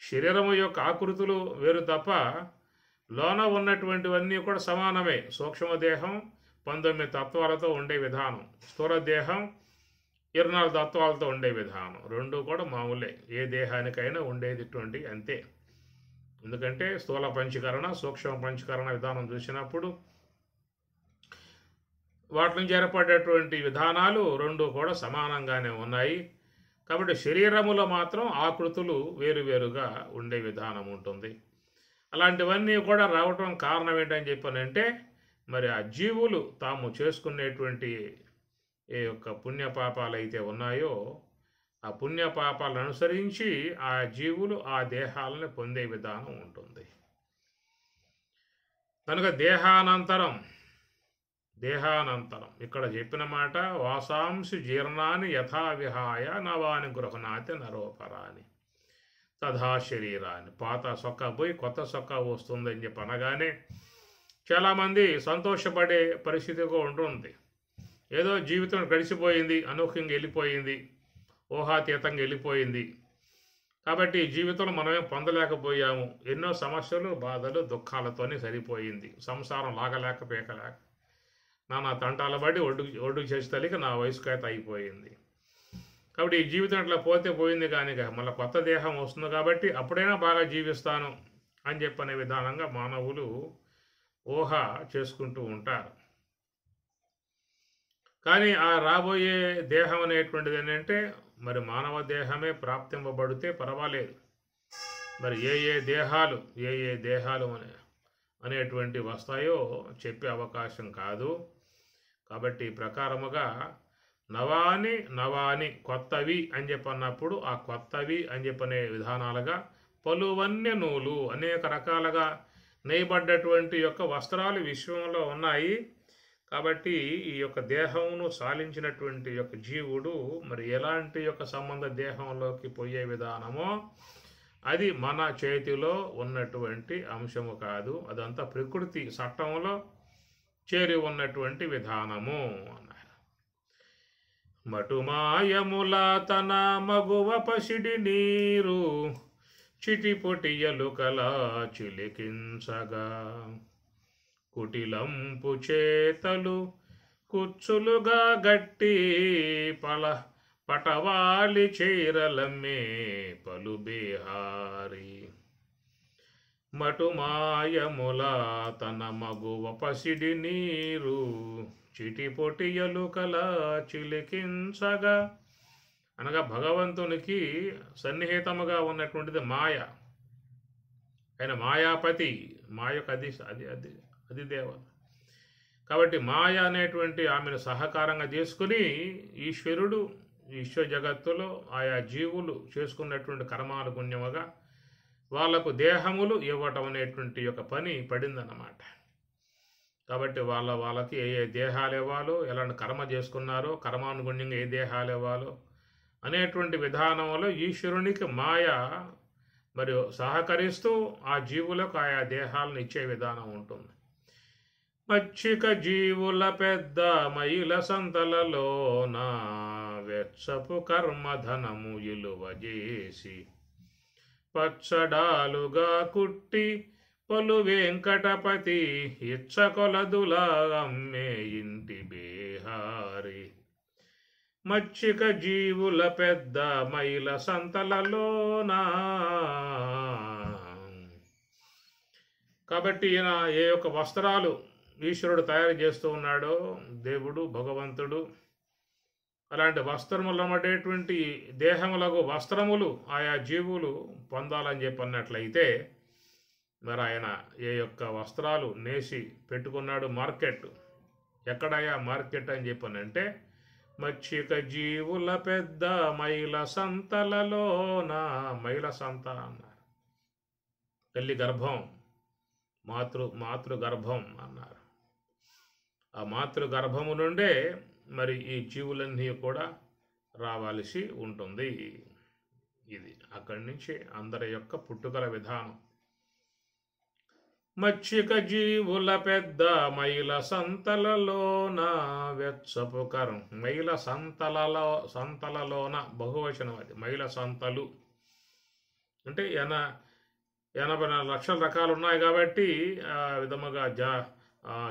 శరీరము యొక్క ఆకృతులు వేరు తప్ప లోన ఉన్నటువంటివన్నీ కూడా సమానమే. సూక్ష్మదేహం 19 తత్వాలతో ఉండే విధానం, స్థూల దేహం 24 తత్వాలతో ఉండే విధానం, రెండు కూడా మామూలే. ఏ దేహానికైనా ఉండేటటువంటి అంతే. ఎందుకంటే స్థూల పంచీకరణ, సూక్ష్మ పంచీకరణ విధానం చూసినప్పుడు వాటి నుంచి ఏర్పడేటువంటి విధానాలు రెండు కూడా సమానంగానే ఉన్నాయి. కాబట్టి శరీరములో మాత్రం ఆకృతులు వేరువేరుగా ఉండే విధానం ఉంటుంది. అలాంటివన్నీ కూడా రావటం కారణం ఏంటని చెప్పానంటే మరి ఆ జీవులు తాము చేసుకునేటువంటి ఏ యొక్క పుణ్యపాపాలు అయితే ఉన్నాయో ఆ పుణ్యపాపాలను అనుసరించి ఆ జీవులు ఆ దేహాలను పొందే విధానం ఉంటుంది. కనుక దేహానంతరం ఇక్కడ చెప్పిన మాట, వాసాంసి జీర్ణాన్ని యథావిహాయ నవాని గృహనాతి నరోపరాని తథా శరీరాన్ని. పాత సొక్క పోయి కొత్త సొక్క వస్తుందని చెప్పి అనగానే చాలామంది సంతోషపడే పరిస్థితిగా ఉంటుంది. ఏదో జీవితం గడిచిపోయింది, అనూహ్యంగా వెళ్ళిపోయింది, ఊహాతీతంగా వెళ్ళిపోయింది, కాబట్టి ఈ జీవితంలో మనమే పొందలేకపోయాము, ఎన్నో సమస్యలు బాధలు దుఃఖాలతోనే సరిపోయింది, సంసారం లాగలేక పీకలేక నానా తంటాల బట్టి ఒడ్డు చేసి తల్లికి నా వయసుకు అయితే అయిపోయింది. కాబట్టి ఈ జీవితం ఇట్లా పోతే పోయింది, కానీ మళ్ళీ కొత్త దేహం వస్తుంది కాబట్టి అప్పుడైనా బాగా జీవిస్తాను అని చెప్పనే విధానంగా మానవులు ఊహ చేసుకుంటూ ఉంటారు. కానీ ఆ రాబోయే దేహం అనేటువంటిది ఏంటంటే మరి మానవ దేహమే ప్రాప్తింపబడితే పర్వాలేదు. మరి ఏ దేహాలు అనేటువంటి వస్తాయో చెప్పే అవకాశం కాదు. కాబట్టి ఈ ప్రకారముగా నవాని కొత్తవి అని చెప్పన్నప్పుడు ఆ కొత్తవి అని చెప్పనే విధానాలుగా పలువన్య నూలు అనేక రకాలుగా నేయబడ్డటువంటి యొక్క వస్త్రాలు విశ్వంలో ఉన్నాయి. కాబట్టి ఈ యొక్క దేహమును సాలించినటువంటి యొక్క జీవుడు మరి ఎలాంటి యొక్క సంబంధ దేహంలోకి పోయే విధానమో అది మన చేతిలో ఉన్నటువంటి అంశము కాదు, అదంతా ప్రకృతి చట్టంలో చేరి ఉన్నటువంటి విధానము అన్నారు. మటుమాయముల తన మగువ పసిడి నీరు చిటిపొటియలు కలా చిలికించగా కుటిలంపు చేతలు కుచ్చులుగా గట్టి పటవాలి చీరలమ్మే పలుబేహారి. మటుమాయముల తన మగువ పసిడి నీరు చిటిపొటియలు కలా చిలికించగా అనగా భగవంతునికి సన్నిహితముగా ఉన్నటువంటిది మాయ. ఆయన మాయాపతి, మాయకు అది దేవత. కాబట్టి మాయ అనేటువంటి ఆమెను సహకారంగా చేసుకుని ఈశ్వరుడు విశ్వ జగత్తులో ఆయా జీవులు చేసుకున్నటువంటి కర్మాల పుణ్యముగా వాళ్లకు దేహములు ఇవ్వటం అనేటువంటి యొక్క పని పడిందన్నమాట. కాబట్టి వాళ్ళకి ఏ దేహాలు ఇవ్వాలో, ఎలాంటి కర్మ చేసుకున్నారో, కర్మానుగుణ్యంగా ఏ దేహాలు ఇవ్వాలో అనేటువంటి విధానంలో ఈశ్వరునికి మాయ మరియు సహకరిస్తూ ఆ జీవులకు ఆయా దేహాలను ఇచ్చే విధానం ఉంటుంది. మచ్చిక జీవుల పెద్ద మైల సంతలలోన వెచ్చపు కర్మధనము ఇలువ చేసి పచ్చడాలుగా కుట్టి పలు వెంకటపతి ఇచ్చకొలదులా అమ్మే ఇంటి బేహారి. మచ్చిక జీవుల పెద్ద మైల సంతలలోనా. కాబట్టి ఈయన ఏ యొక్క వస్త్రాలు ఈశ్వరుడు తయారు చేస్తూ ఉన్నాడో, దేవుడు భగవంతుడు అలాంటి వస్త్రములు అమ్మేటువంటి దేహములకు వస్త్రములు ఆయా జీవులు పొందాలని చెప్పన్నట్లయితే మరి ఆయన ఏ యొక్క వస్త్రాలు నేసి పెట్టుకున్నాడు మార్కెట్. ఎక్కడయా మార్కెట్ అని చెప్పనంటే మచ్చిక జీవుల పెద్ద మైల సంతలలోన. మైల సంత అన్నారు, తల్లి గర్భం, మాతృగర్భం అన్నారు. ఆ మాతృగర్భము నుండే మరి ఈ జీవులన్నీ కూడా రావాల్సి ఉంటుంది. ఇది అక్కడి నుంచి అందరి యొక్క పుట్టుకల విధానం. మచ్చిక జీవుల పెద్ద మైల సంతలలోన వెచ్చపు కరం. మైల సంతలలోన బహువచనం అది. మైల సంతలు అంటే 84 లక్షల రకాలు ఉన్నాయి కాబట్టి ఆ విధముగా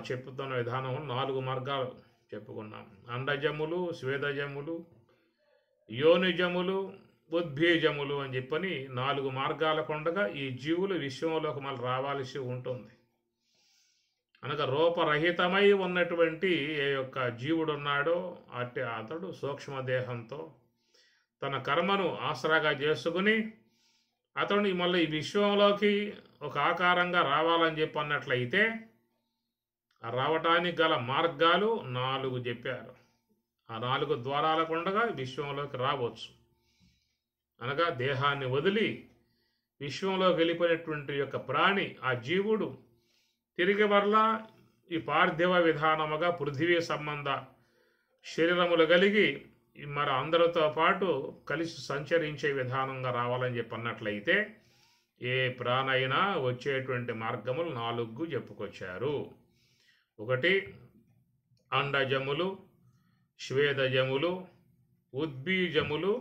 చెప్పుతున్న విధానం 4 మార్గాలు చెప్పుకున్నాం. అండజములు, స్వేదజములు, యోనిజములు, ఉద్భీజములు అని చెప్పని 4 మార్గాల కొండగా ఈ జీవులు విశ్వంలోకి మళ్ళీ రావాల్సి ఉంటుంది. అనగా రూపరహితమై ఉన్నటువంటి ఏ యొక్క జీవుడున్నాడో అతడు సూక్ష్మదేహంతో తన కర్మను ఆసరాగా చేసుకుని అతడు మళ్ళీ ఈ విశ్వంలోకి ఒక ఆకారంగా రావాలని చెప్పి అన్నట్లయితే రావటానికి గల మార్గాలు 4 చెప్పారు. ఆ 4 ద్వారాల కొండగా విశ్వంలోకి రావచ్చు. అనగా దేహాన్ని వదిలి విశ్వంలోకి వెళ్ళిపోయినటువంటి యొక్క ప్రాణి, ఆ జీవుడు తిరిగి మరలా ఈ పార్థివ విధానముగా పృథివీ సంబంధ శరీరములు కలిగి మరి అందరితో పాటు కలిసి సంచరించే విధానంగా రావాలని చెప్పి అన్నట్లయితే ఏ ప్రాణైనా వచ్చేటువంటి మార్గములు 4 చెప్పుకొచ్చారు. ఒకటి అండజములు, శ్వేదజములు, ఉద్బీజములు,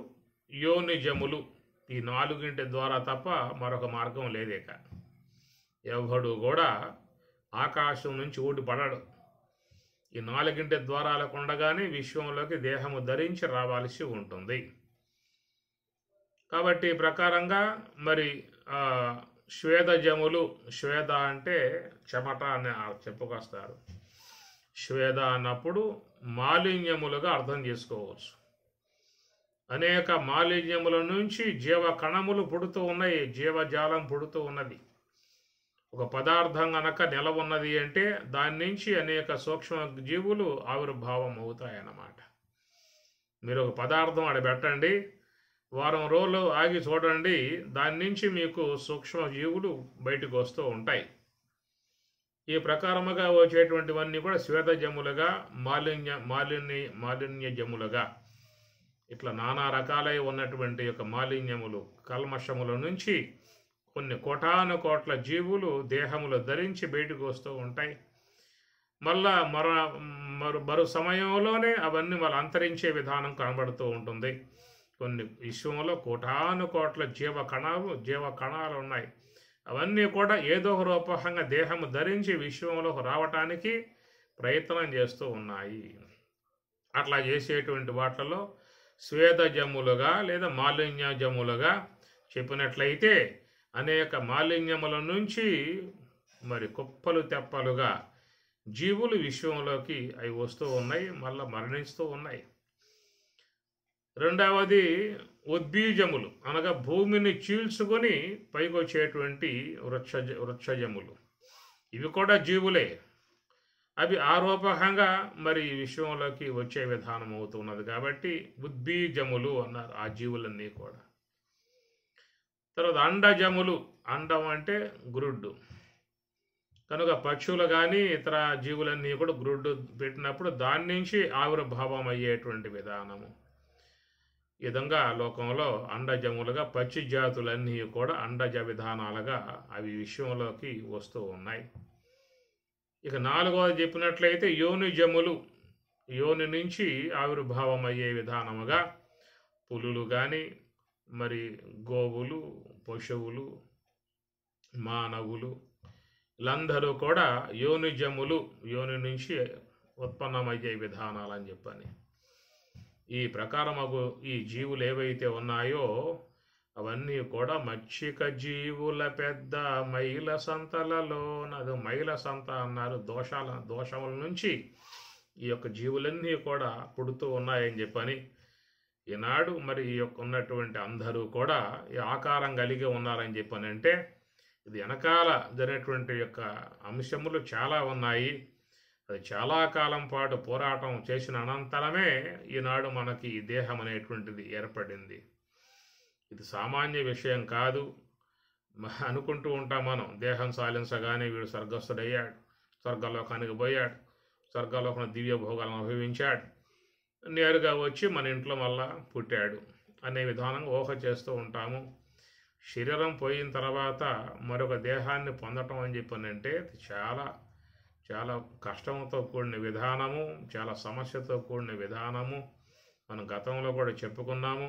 యోనిజములు. ఈ 4 ద్వారా తప్ప మరొక మార్గం లేదేక. ఎవడు కూడా ఆకాశం నుంచి ఊడిపడడు. ఈ 4 ద్వారాలకు ఉండగానే విశ్వంలోకి దేహము ధరించి రావాల్సి ఉంటుంది. కాబట్టి ఈ ప్రకారంగా మరి శ్వేదజములు, శ్వేద అంటే చెమట అని చెప్పుకొస్తారు. శ్వేద అన్నప్పుడు మాలిన్యములుగా అర్థం చేసుకోవచ్చు. అనేక మాలిన్యముల నుంచి జీవ కణములు పుడుతూ ఉన్నాయి, జీవజాలం పుడుతూ ఉన్నది. ఒక పదార్థం గనక ఉన్నది అంటే దాని నుంచి అనేక సూక్ష్మ జీవులు ఆవిర్భావం అవుతాయన్నమాట. మీరు ఒక పదార్థం ఆడ పెట్టండి, వారం రోజులు ఆగి చూడండి, దాని నుంచి మీకు సూక్ష్మ జీవులు బయటకు వస్తూ ఉంటాయి. ఈ ప్రకారముగా వచ్చేటువంటివన్నీ కూడా శ్వేతజములుగా, మాలిన్య జములుగా, ఇట్లా నానా రకాలై ఉన్నటువంటి యొక్క మాలిన్యములు, కల్మషముల నుంచి కొన్ని కోటాను కోట్ల జీవులు దేహములు ధరించి బయటకు వస్తూ ఉంటాయి. మళ్ళా మరో సమయంలోనే అవన్నీ వాళ్ళు అంతరించే విధానం కనబడుతూ ఉంటుంది. కొన్ని విశ్వంలో కోటాను కోట్ల జీవ కణాలు ఉన్నాయి. అవన్నీ కూడా ఏదో ఒక రూపంగా దేహము ధరించి విశ్వంలోకి రావటానికి ప్రయత్నం చేస్తూ ఉన్నాయి. అట్లా చేసేటువంటి వాటిలో శ్వేతజములుగా లేదా మాలిన్యజములుగా చెప్పినట్లయితే అనేక మాలిన్యముల నుంచి మరి కుప్పలు తెప్పలుగా జీవులు విశ్వంలోకి అవి వస్తూ ఉన్నాయి, మళ్ళీ మరణిస్తూ ఉన్నాయి. రెండవది ఉద్బీజములు, అనగా భూమిని చీల్చుకొని పైకి వచ్చేటువంటి వృక్షజములు. ఇవి కూడా జీవులే. అవి ఆరోపకంగా మరి విశ్వంలోకి వచ్చే విధానం అవుతున్నది కాబట్టి ఉద్బీజములు అన్నారు ఆ జీవులన్నీ కూడా. తర్వాత అండజములు, అండం అంటే గ్రుడ్డు. కనుక పక్షులు కానీ ఇతర జీవులన్నీ కూడా గ్రుడ్డు పెట్టినప్పుడు దాని నుంచి ఆవిర్భావం అయ్యేటువంటి విధానము. ఈ విధంగా లోకంలో అండజములుగా పక్షి జాతులన్నీ కూడా అండజ విధానాలుగా అవి విశ్వంలోకి వస్తూ ఉన్నాయి. ఇక 4వది చెప్పినట్లయితే యోనిజములు, యోని నుంచి ఆవిర్భావం అయ్యే విధానముగా పులులు కానీ మరి గోవులు, పశువులు, మానవులు వీళ్ళందరూ కూడా యోనిజములు, యోని నుంచి ఉత్పన్నమయ్యే విధానాలని చెప్పని. ఈ ప్రకారము ఈ జీవులు ఏవైతే ఉన్నాయో అవన్నీ కూడా మచ్చిక జీవుల పెద్ద మైల సంతలలో, అది మైల సంత అన్నారు. దోషముల నుంచి ఈ యొక్క జీవులన్నీ కూడా పుడుతూ ఉన్నాయని చెప్పని. ఈనాడు మరి ఈ యొక్క ఉన్నటువంటి అందరూ కూడా ఈ ఆకారం కలిగి ఉన్నారని చెప్పని అంటే ఇది వెనకాల జరిగినటువంటి యొక్క అంశములు చాలా ఉన్నాయి. అది చాలా కాలం పాటు పోరాటం చేసిన అనంతరమే ఈనాడు మనకి ఈ దేహం అనేటువంటిది ఏర్పడింది. ఇది సామాన్య విషయం కాదు. అనుకుంటూ ఉంటాం మనం, దేహం సాలించగానే వీడు స్వర్గస్థుడయ్యాడు, స్వర్గలోకానికి పోయాడు, స్వర్గలోకం దివ్య భోగాలను అనుభవించాడు, నేరుగా వచ్చి మన ఇంట్లో మళ్ళా పుట్టాడు అనే విధానంగా ఊహ చేస్తూ ఉంటాము. శరీరం పోయిన తర్వాత మరొక దేహాన్ని పొందటం అని చెప్పనంటే చాలా చాలా కష్టంతో కూడిన విధానము, చాలా సమస్యతో కూడిన విధానము. మనం గతంలో కూడా చెప్పుకున్నాము.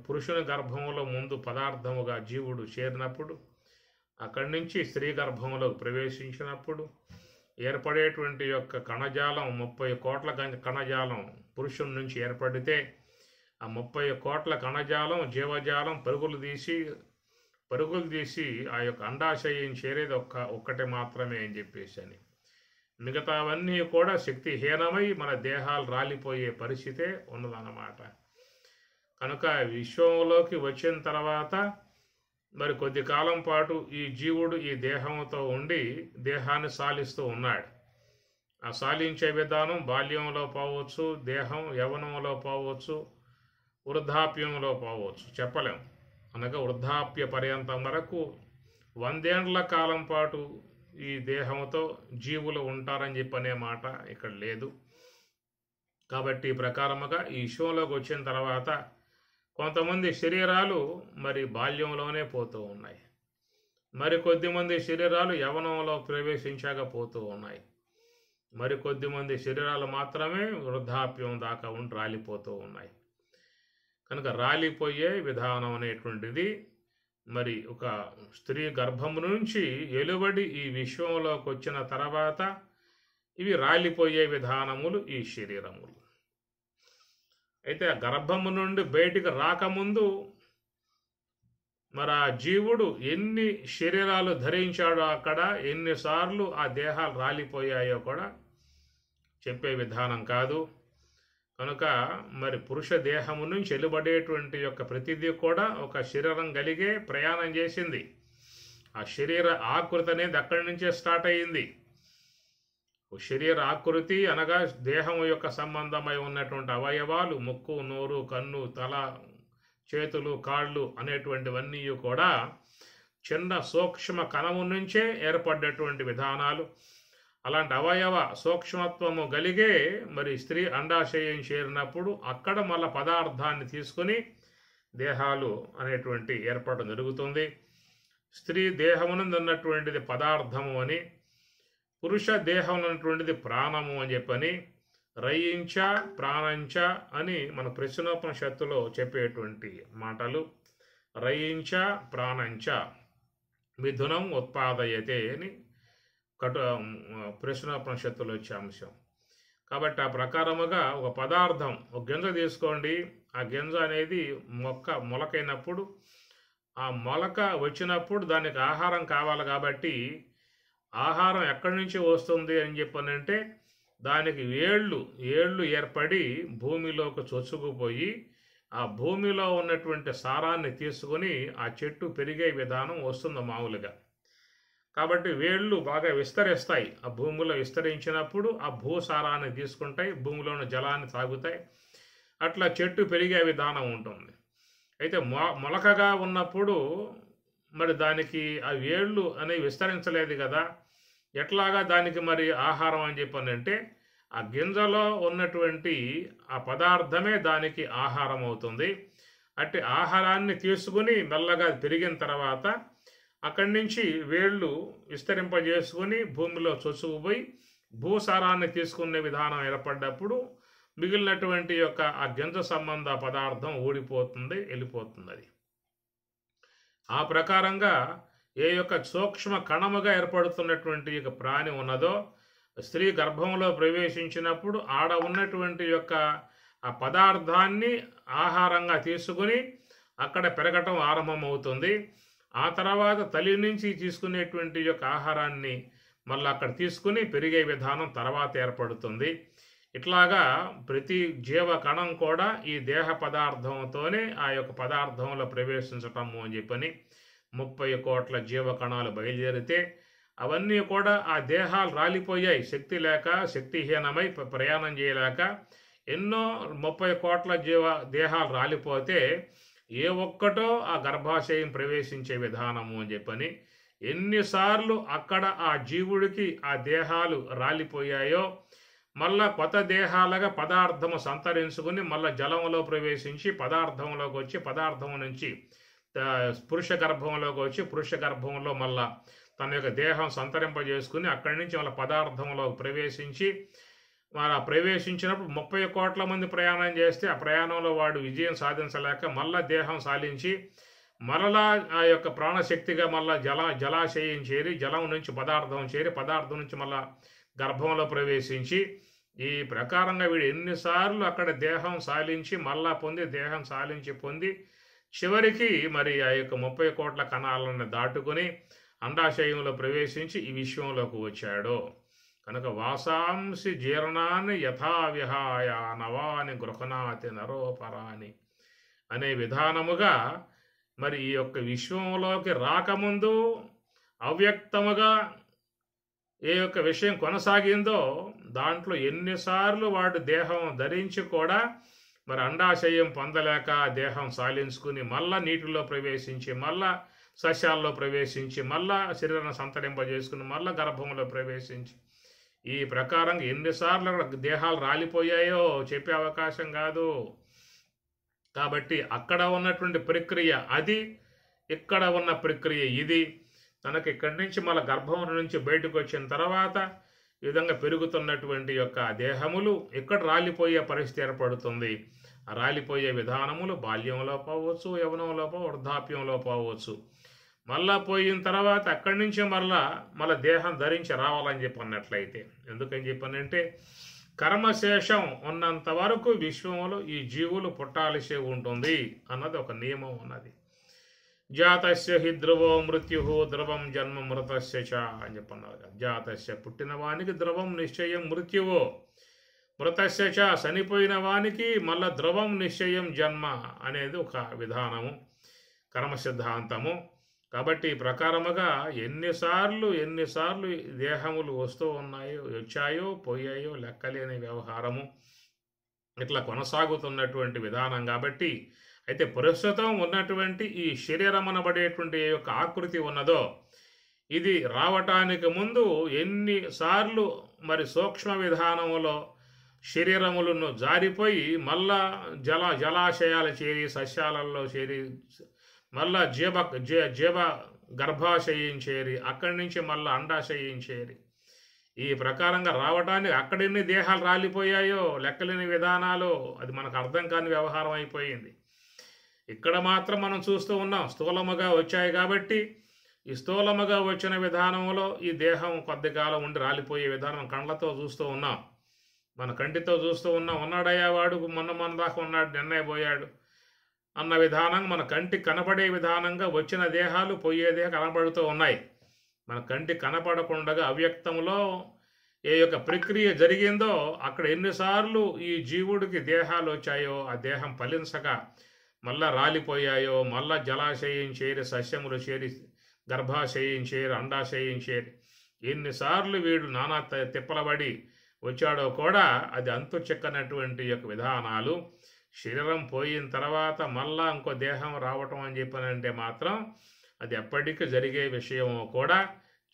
పురుషుని గర్భంలో ముందు పదార్థముగా జీవుడు చేరినప్పుడు, అక్కడి నుంచి స్త్రీ గర్భంలోకి ప్రవేశించినప్పుడు ఏర్పడేటువంటి యొక్క కణజాలం 30 కోట్ల కణజాలం పురుషుని నుంచి ఏర్పడితే ఆ 30 కోట్ల కణజాలం జీవజాలం పరుగులు తీసి ఆ యొక్క అండాశయం చేరేది ఒక్కటే మాత్రమే అని చెప్పేసి అని. మిగతావన్నీ కూడా శక్తిహీనమై మన దేహాలు రాలిపోయే పరిస్థితే ఉన్నదన్నమాట. కనుక విశ్వంలోకి వచ్చిన తర్వాత మరి కొద్ది కాలం పాటు ఈ జీవుడు ఈ దేహంతో ఉండి దేహాన్ని సాలిస్తూ ఉన్నాడు. ఆ సాలించే విధానం బాల్యంలో పోవచ్చు, దేహం యవ్వనంలో పోవచ్చు, వృద్ధాప్యంలో పోవచ్చు, చెప్పలేం. అనగా వృద్ధాప్య పర్యంతం వరకు 100 ఏళ్ల కాలం పాటు ఈ దేహంతో జీవులు ఉంటారని చెప్పనే మాట ఇక్కడ లేదు. కాబట్టి ఈ ప్రకారముగా ఈ విశ్వంలోకి వచ్చిన తర్వాత కొంతమంది శరీరాలు మరి బాల్యంలోనే పోతూ ఉన్నాయి, మరి కొద్దిమంది శరీరాలు యవ్వనంలో ప్రవేశించాక పోతూ ఉన్నాయి, మరి కొద్దిమంది శరీరాలు మాత్రమే వృద్ధాప్యం దాకా ఉండి రాలిపోతూ ఉన్నాయి. కనుక రాలిపోయే విధానం అనేటువంటిది మరి ఒక స్త్రీ గర్భము నుంచి ఎలుబడి ఈ విశ్వంలోకి వచ్చిన తర్వాత ఇవి రాలిపోయే విధానములు ఈ శరీరములు. అయితే ఆ గర్భము నుండి బయటికి రాకముందు మరి ఆ జీవుడు ఎన్ని శరీరాలు ధరించాడో అక్కడ ఎన్నిసార్లు ఆ దేహాలు రాలిపోయాయో కూడా చెప్పే విధానం కాదు. కనుక మరి పురుష దేహము నుంచి వెలువడేటువంటి యొక్క ప్రతిదీ కూడా ఒక శరీరం కలిగే ప్రయాణం చేసింది. ఆ శరీర ఆకృతి అనేది అక్కడి నుంచే స్టార్ట్ అయ్యింది. శరీర ఆకృతి అనగా దేహం యొక్క సంబంధమై ఉన్నటువంటి అవయవాలు, ముక్కు, నోరు, కన్ను, తల, చేతులు, కాళ్ళు అనేటువంటివన్నీ కూడా చిన్న సూక్ష్మ కణము నుంచే ఏర్పడ్డటువంటి విధానాలు. అలాంటి అవయవ సూక్ష్మత్వము కలిగే మరి స్త్రీ అండాశయం చేరినప్పుడు అక్కడ మళ్ళా పదార్థాన్ని తీసుకుని దేహాలు అనేటువంటి ఏర్పడడం జరుగుతుంది. స్త్రీ దేహమునందు ఉన్నటువంటిది పదార్థము అని, పురుష దేహం ఉన్నటువంటిది ప్రాణము అని చెప్పని, రయించ ప్రాణంచ అని మన ప్రశ్నోపనిషత్తులో చెప్పేటువంటి మాటలు. రయించ ప్రాణంచ మిథునం ఉత్పాదయతే అని ప్రశ్నోపనిషత్తులో వచ్చే అంశం. కాబట్టి ఆ ప్రకారముగా ఒక పదార్థం, ఒక గింజ తీసుకోండి. ఆ గింజ అనేది మొలకైనప్పుడు, ఆ మొలక వచ్చినప్పుడు దానికి ఆహారం కావాలి. కాబట్టి ఆహారం ఎక్కడి నుంచి వస్తుంది అని చెప్పనంటే దానికి ఏళ్ళు ఏర్పడి భూమిలోకి చొచ్చుకుపోయి ఆ భూమిలో ఉన్నటువంటి సారాన్ని తీసుకుని ఆ చెట్టు పెరిగే విధానం వస్తుంది మామూలుగా. కాబట్టి వేళ్ళు బాగా విస్తరిస్తాయి. ఆ భూమిలో విస్తరించినప్పుడు ఆ భూసారాన్ని తీసుకుంటాయి, భూమిలోని జలాన్ని తాగుతాయి. అట్లా చెట్టు పెరిగే విధానం ఉంటుంది. అయితే మొలకగా ఉన్నప్పుడు మరి దానికి ఆ వేళ్ళు అనేవి విస్తరించలేదు కదా, ఎట్లాగా దానికి మరి ఆహారం అని చెప్పనంటే ఆ గింజలో ఉన్నటువంటి ఆ పదార్థమే దానికి ఆహారం అవుతుంది. అట్టి ఆహారాన్ని తీసుకుని మెల్లగా పెరిగిన తర్వాత అక్కడి నుంచి వేళ్ళు విస్తరింపజేసుకుని భూమిలో చొచ్చుకుపోయి భూసారాన్ని తీసుకునే విధానం ఏర్పడ్డప్పుడు మిగిలినటువంటి యొక్క ఆ గింజ సంబంధ పదార్థం ఊడిపోతుంది, వెళ్ళిపోతుంది. అది ఆ ప్రకారంగా ఏ యొక్క సూక్ష్మ కణముగా ఏర్పడుతున్నటువంటి యొక్క ప్రాణి ఉన్నదో స్త్రీ గర్భంలో ప్రవేశించినప్పుడు ఆడ ఉన్నటువంటి యొక్క ఆ పదార్థాన్ని ఆహారంగా తీసుకుని అక్కడ పెరగటం ఆరంభమవుతుంది. ఆ తర్వాత తల్లి నుంచి తీసుకునేటువంటి యొక్క ఆహారాన్ని మళ్ళీ అక్కడ తీసుకుని పెరిగే విధానం తర్వాత ఏర్పడుతుంది. ఇట్లాగా ప్రతి జీవ కణం కూడా ఈ దేహ పదార్థంతోనే ఆ యొక్క పదార్థంలో ప్రవేశించటము అని చెప్పని 30 కోట్ల జీవ కణాలు బయలుదేరితే అవన్నీ కూడా ఆ దేహాలు రాలిపోయాయి. శక్తి లేక, శక్తిహీనమై ప్రయాణం చేయలేక ఎన్నో 30 కోట్ల దేహాలు రాలిపోతే ఏ ఒక్కటో ఆ గర్భాశయం ప్రవేశించే విధానము అని చెప్పని ఎన్నిసార్లు అక్కడ ఆ జీవుడికి ఆ దేహాలు రాలిపోయాయో మళ్ళా కొత్త దేహాలుగా పదార్థము సంతరించుకుని మళ్ళా జలంలో ప్రవేశించి పదార్థంలోకి వచ్చి పదార్థం నుంచి పురుష గర్భంలోకి వచ్చి పురుష గర్భంలో మళ్ళా తన యొక్క దేహం సంతరింపజేసుకుని అక్కడి నుంచి మళ్ళీ పదార్థంలో ప్రవేశించి ప్రవేశించినప్పుడు 30 కోట్ల మంది ప్రయాణం చేస్తే ఆ ప్రయాణంలో వాడు విజయం సాధించలేక మళ్ళా దేహం సాధించి మరలా ఆ యొక్క ప్రాణశక్తిగా మళ్ళా జలాశయం చేరి జలం నుంచి పదార్థం చేరి పదార్థం నుంచి మళ్ళా గర్భంలో ప్రవేశించి ఈ ప్రకారంగా వీడు ఎన్నిసార్లు అక్కడ దేహం సాలించి మళ్ళా పొంది దేహం సాలించి పొంది చివరికి మరి ఆ యొక్క 30 కోట్ల కణాలను దాటుకుని అండాశయంలో ప్రవేశించి ఈ విశ్వంలోకి వచ్చాడు. కనుక వాసాంసి జీర్ణాన్ని యథావిహాయ నవాని గృహనాతి నరోపరాని అనే విధానముగా మరి ఈ యొక్క విశ్వంలోకి రాకముందు అవ్యక్తముగా ఏ యొక్క విషయం కొనసాగిందో దాంట్లో ఎన్నిసార్లు వాడు దేహం ధరించి కూడా మరి అండాశయం పొందలేక దేహం సాలించుకుని మళ్ళా నీటిలో ప్రవేశించి మళ్ళా సస్యాల్లో ప్రవేశించి మళ్ళా శరీరాన్ని సంతరింపజేసుకుని మళ్ళా గర్భంలో ప్రవేశించి ఈ ప్రకారంగా ఎన్నిసార్లు అక్కడ దేహాలు రాలిపోయాయో చెప్పే అవకాశం కాదు. కాబట్టి అక్కడ ఉన్నటువంటి ప్రక్రియ అది, ఇక్కడ ఉన్న ప్రక్రియ ఇది. తనకి ఇక్కడి నుంచి మళ్ళీ గర్భం నుంచి బయటకు వచ్చిన తర్వాత ఈ విధంగా పెరుగుతున్నటువంటి యొక్క దేహములు ఇక్కడ రాలిపోయే పరిస్థితి ఏర్పడుతుంది. ఆ రాలిపోయే విధానములు బాల్యంలో పోవచ్చు, యవ్వనంలో వృద్ధాప్యంలో పోవచ్చు. మళ్ళా పోయిన తర్వాత అక్కడి నుంచి మళ్ళా దేహం ధరించి రావాలని చెప్పి అన్నట్లయితే, ఎందుకని చెప్పానంటే కర్మశేషం ఉన్నంత వరకు విశ్వంలో ఈ జీవులు పుట్టాల్సి ఉంటుంది అన్నది ఒక నియమం ఉన్నది. జాతస్య హి ధ్రువో మృత్యు ధ్రువం జన్మ మృతస్య చ అని చెప్పన్నారు. జాతస్య పుట్టిన వానికి ధ్రువం నిశ్చయం మృత్యువో, మృతస్య చ చనిపోయిన వానికి మళ్ళా ధ్రువం నిశ్చయం జన్మ అనేది ఒక విధానము, కర్మ సిద్ధాంతము. కాబట్టి ఈ ప్రకారముగా ఎన్నిసార్లు దేహములు వస్తూ ఉన్నాయో, వచ్చాయో పోయాయో లెక్కలేని వ్యవహారము ఇట్లా కొనసాగుతున్నటువంటి విధానం. కాబట్టి అయితే ప్రస్తుతం ఉన్నటువంటి ఈ శరీరం అనబడేటువంటి యొక్క ఆకృతి ఉన్నదో ఇది రావటానికి ముందు ఎన్నిసార్లు మరి సూక్ష్మ విధానములో శరీరములను జారిపోయి మళ్ళా జలాశయాలు చేరి సస్యాలలో చేరి మళ్ళా జీవ గర్భాశయం చేరి అక్కడి నుంచి మళ్ళీ అండాశయం చేరి ఈ ప్రకారంగా రావటానికి అక్కడెన్ని దేహాలు రాలిపోయాయో లెక్కలేని విధానాలు, అది మనకు అర్థం కాని వ్యవహారం అయిపోయింది. ఇక్కడ మాత్రం మనం చూస్తూ ఉన్నాం స్థూలముగా వచ్చాయి. కాబట్టి ఈ స్థూలముగా వచ్చిన విధానంలో ఈ దేహం కొద్ది కాలం ఉండి రాలిపోయే విధానం కళ్ళతో చూస్తూ ఉన్నాం, మన కంటితో చూస్తూ ఉన్నాం. ఉన్నాడయ్యా వాడు మొన్న దాకా ఉన్నాడు, నిన్నే పోయాడు అన్న విధానం మన కంటికి కనపడే విధానంగా వచ్చిన దేహాలు పోయేదే కనపడుతూ ఉన్నాయి. మన కంటికి కనపడకుండా అవ్యక్తంలో ఏ యొక్క ప్రక్రియ జరిగిందో అక్కడ ఎన్నిసార్లు ఈ జీవుడికి దేహాలు వచ్చాయో ఆ దేహం ఫలించక మళ్ళా రాలిపోయాయో, మళ్ళా జలాశయం చేరి సస్యములు చేరి గర్భాశయం చేరి అండాశయం చేరి ఎన్నిసార్లు వీడు నానా తిప్పలబడి వచ్చాడో కూడా అది అంతు చిక్కనటువంటి యొక్క విధానాలు. శరీరం పోయిన తర్వాత మళ్ళా ఇంకో దేహం రావటం అని చెప్పానంటే మాత్రం అది ఎప్పటికీ జరిగే విషయమో కూడా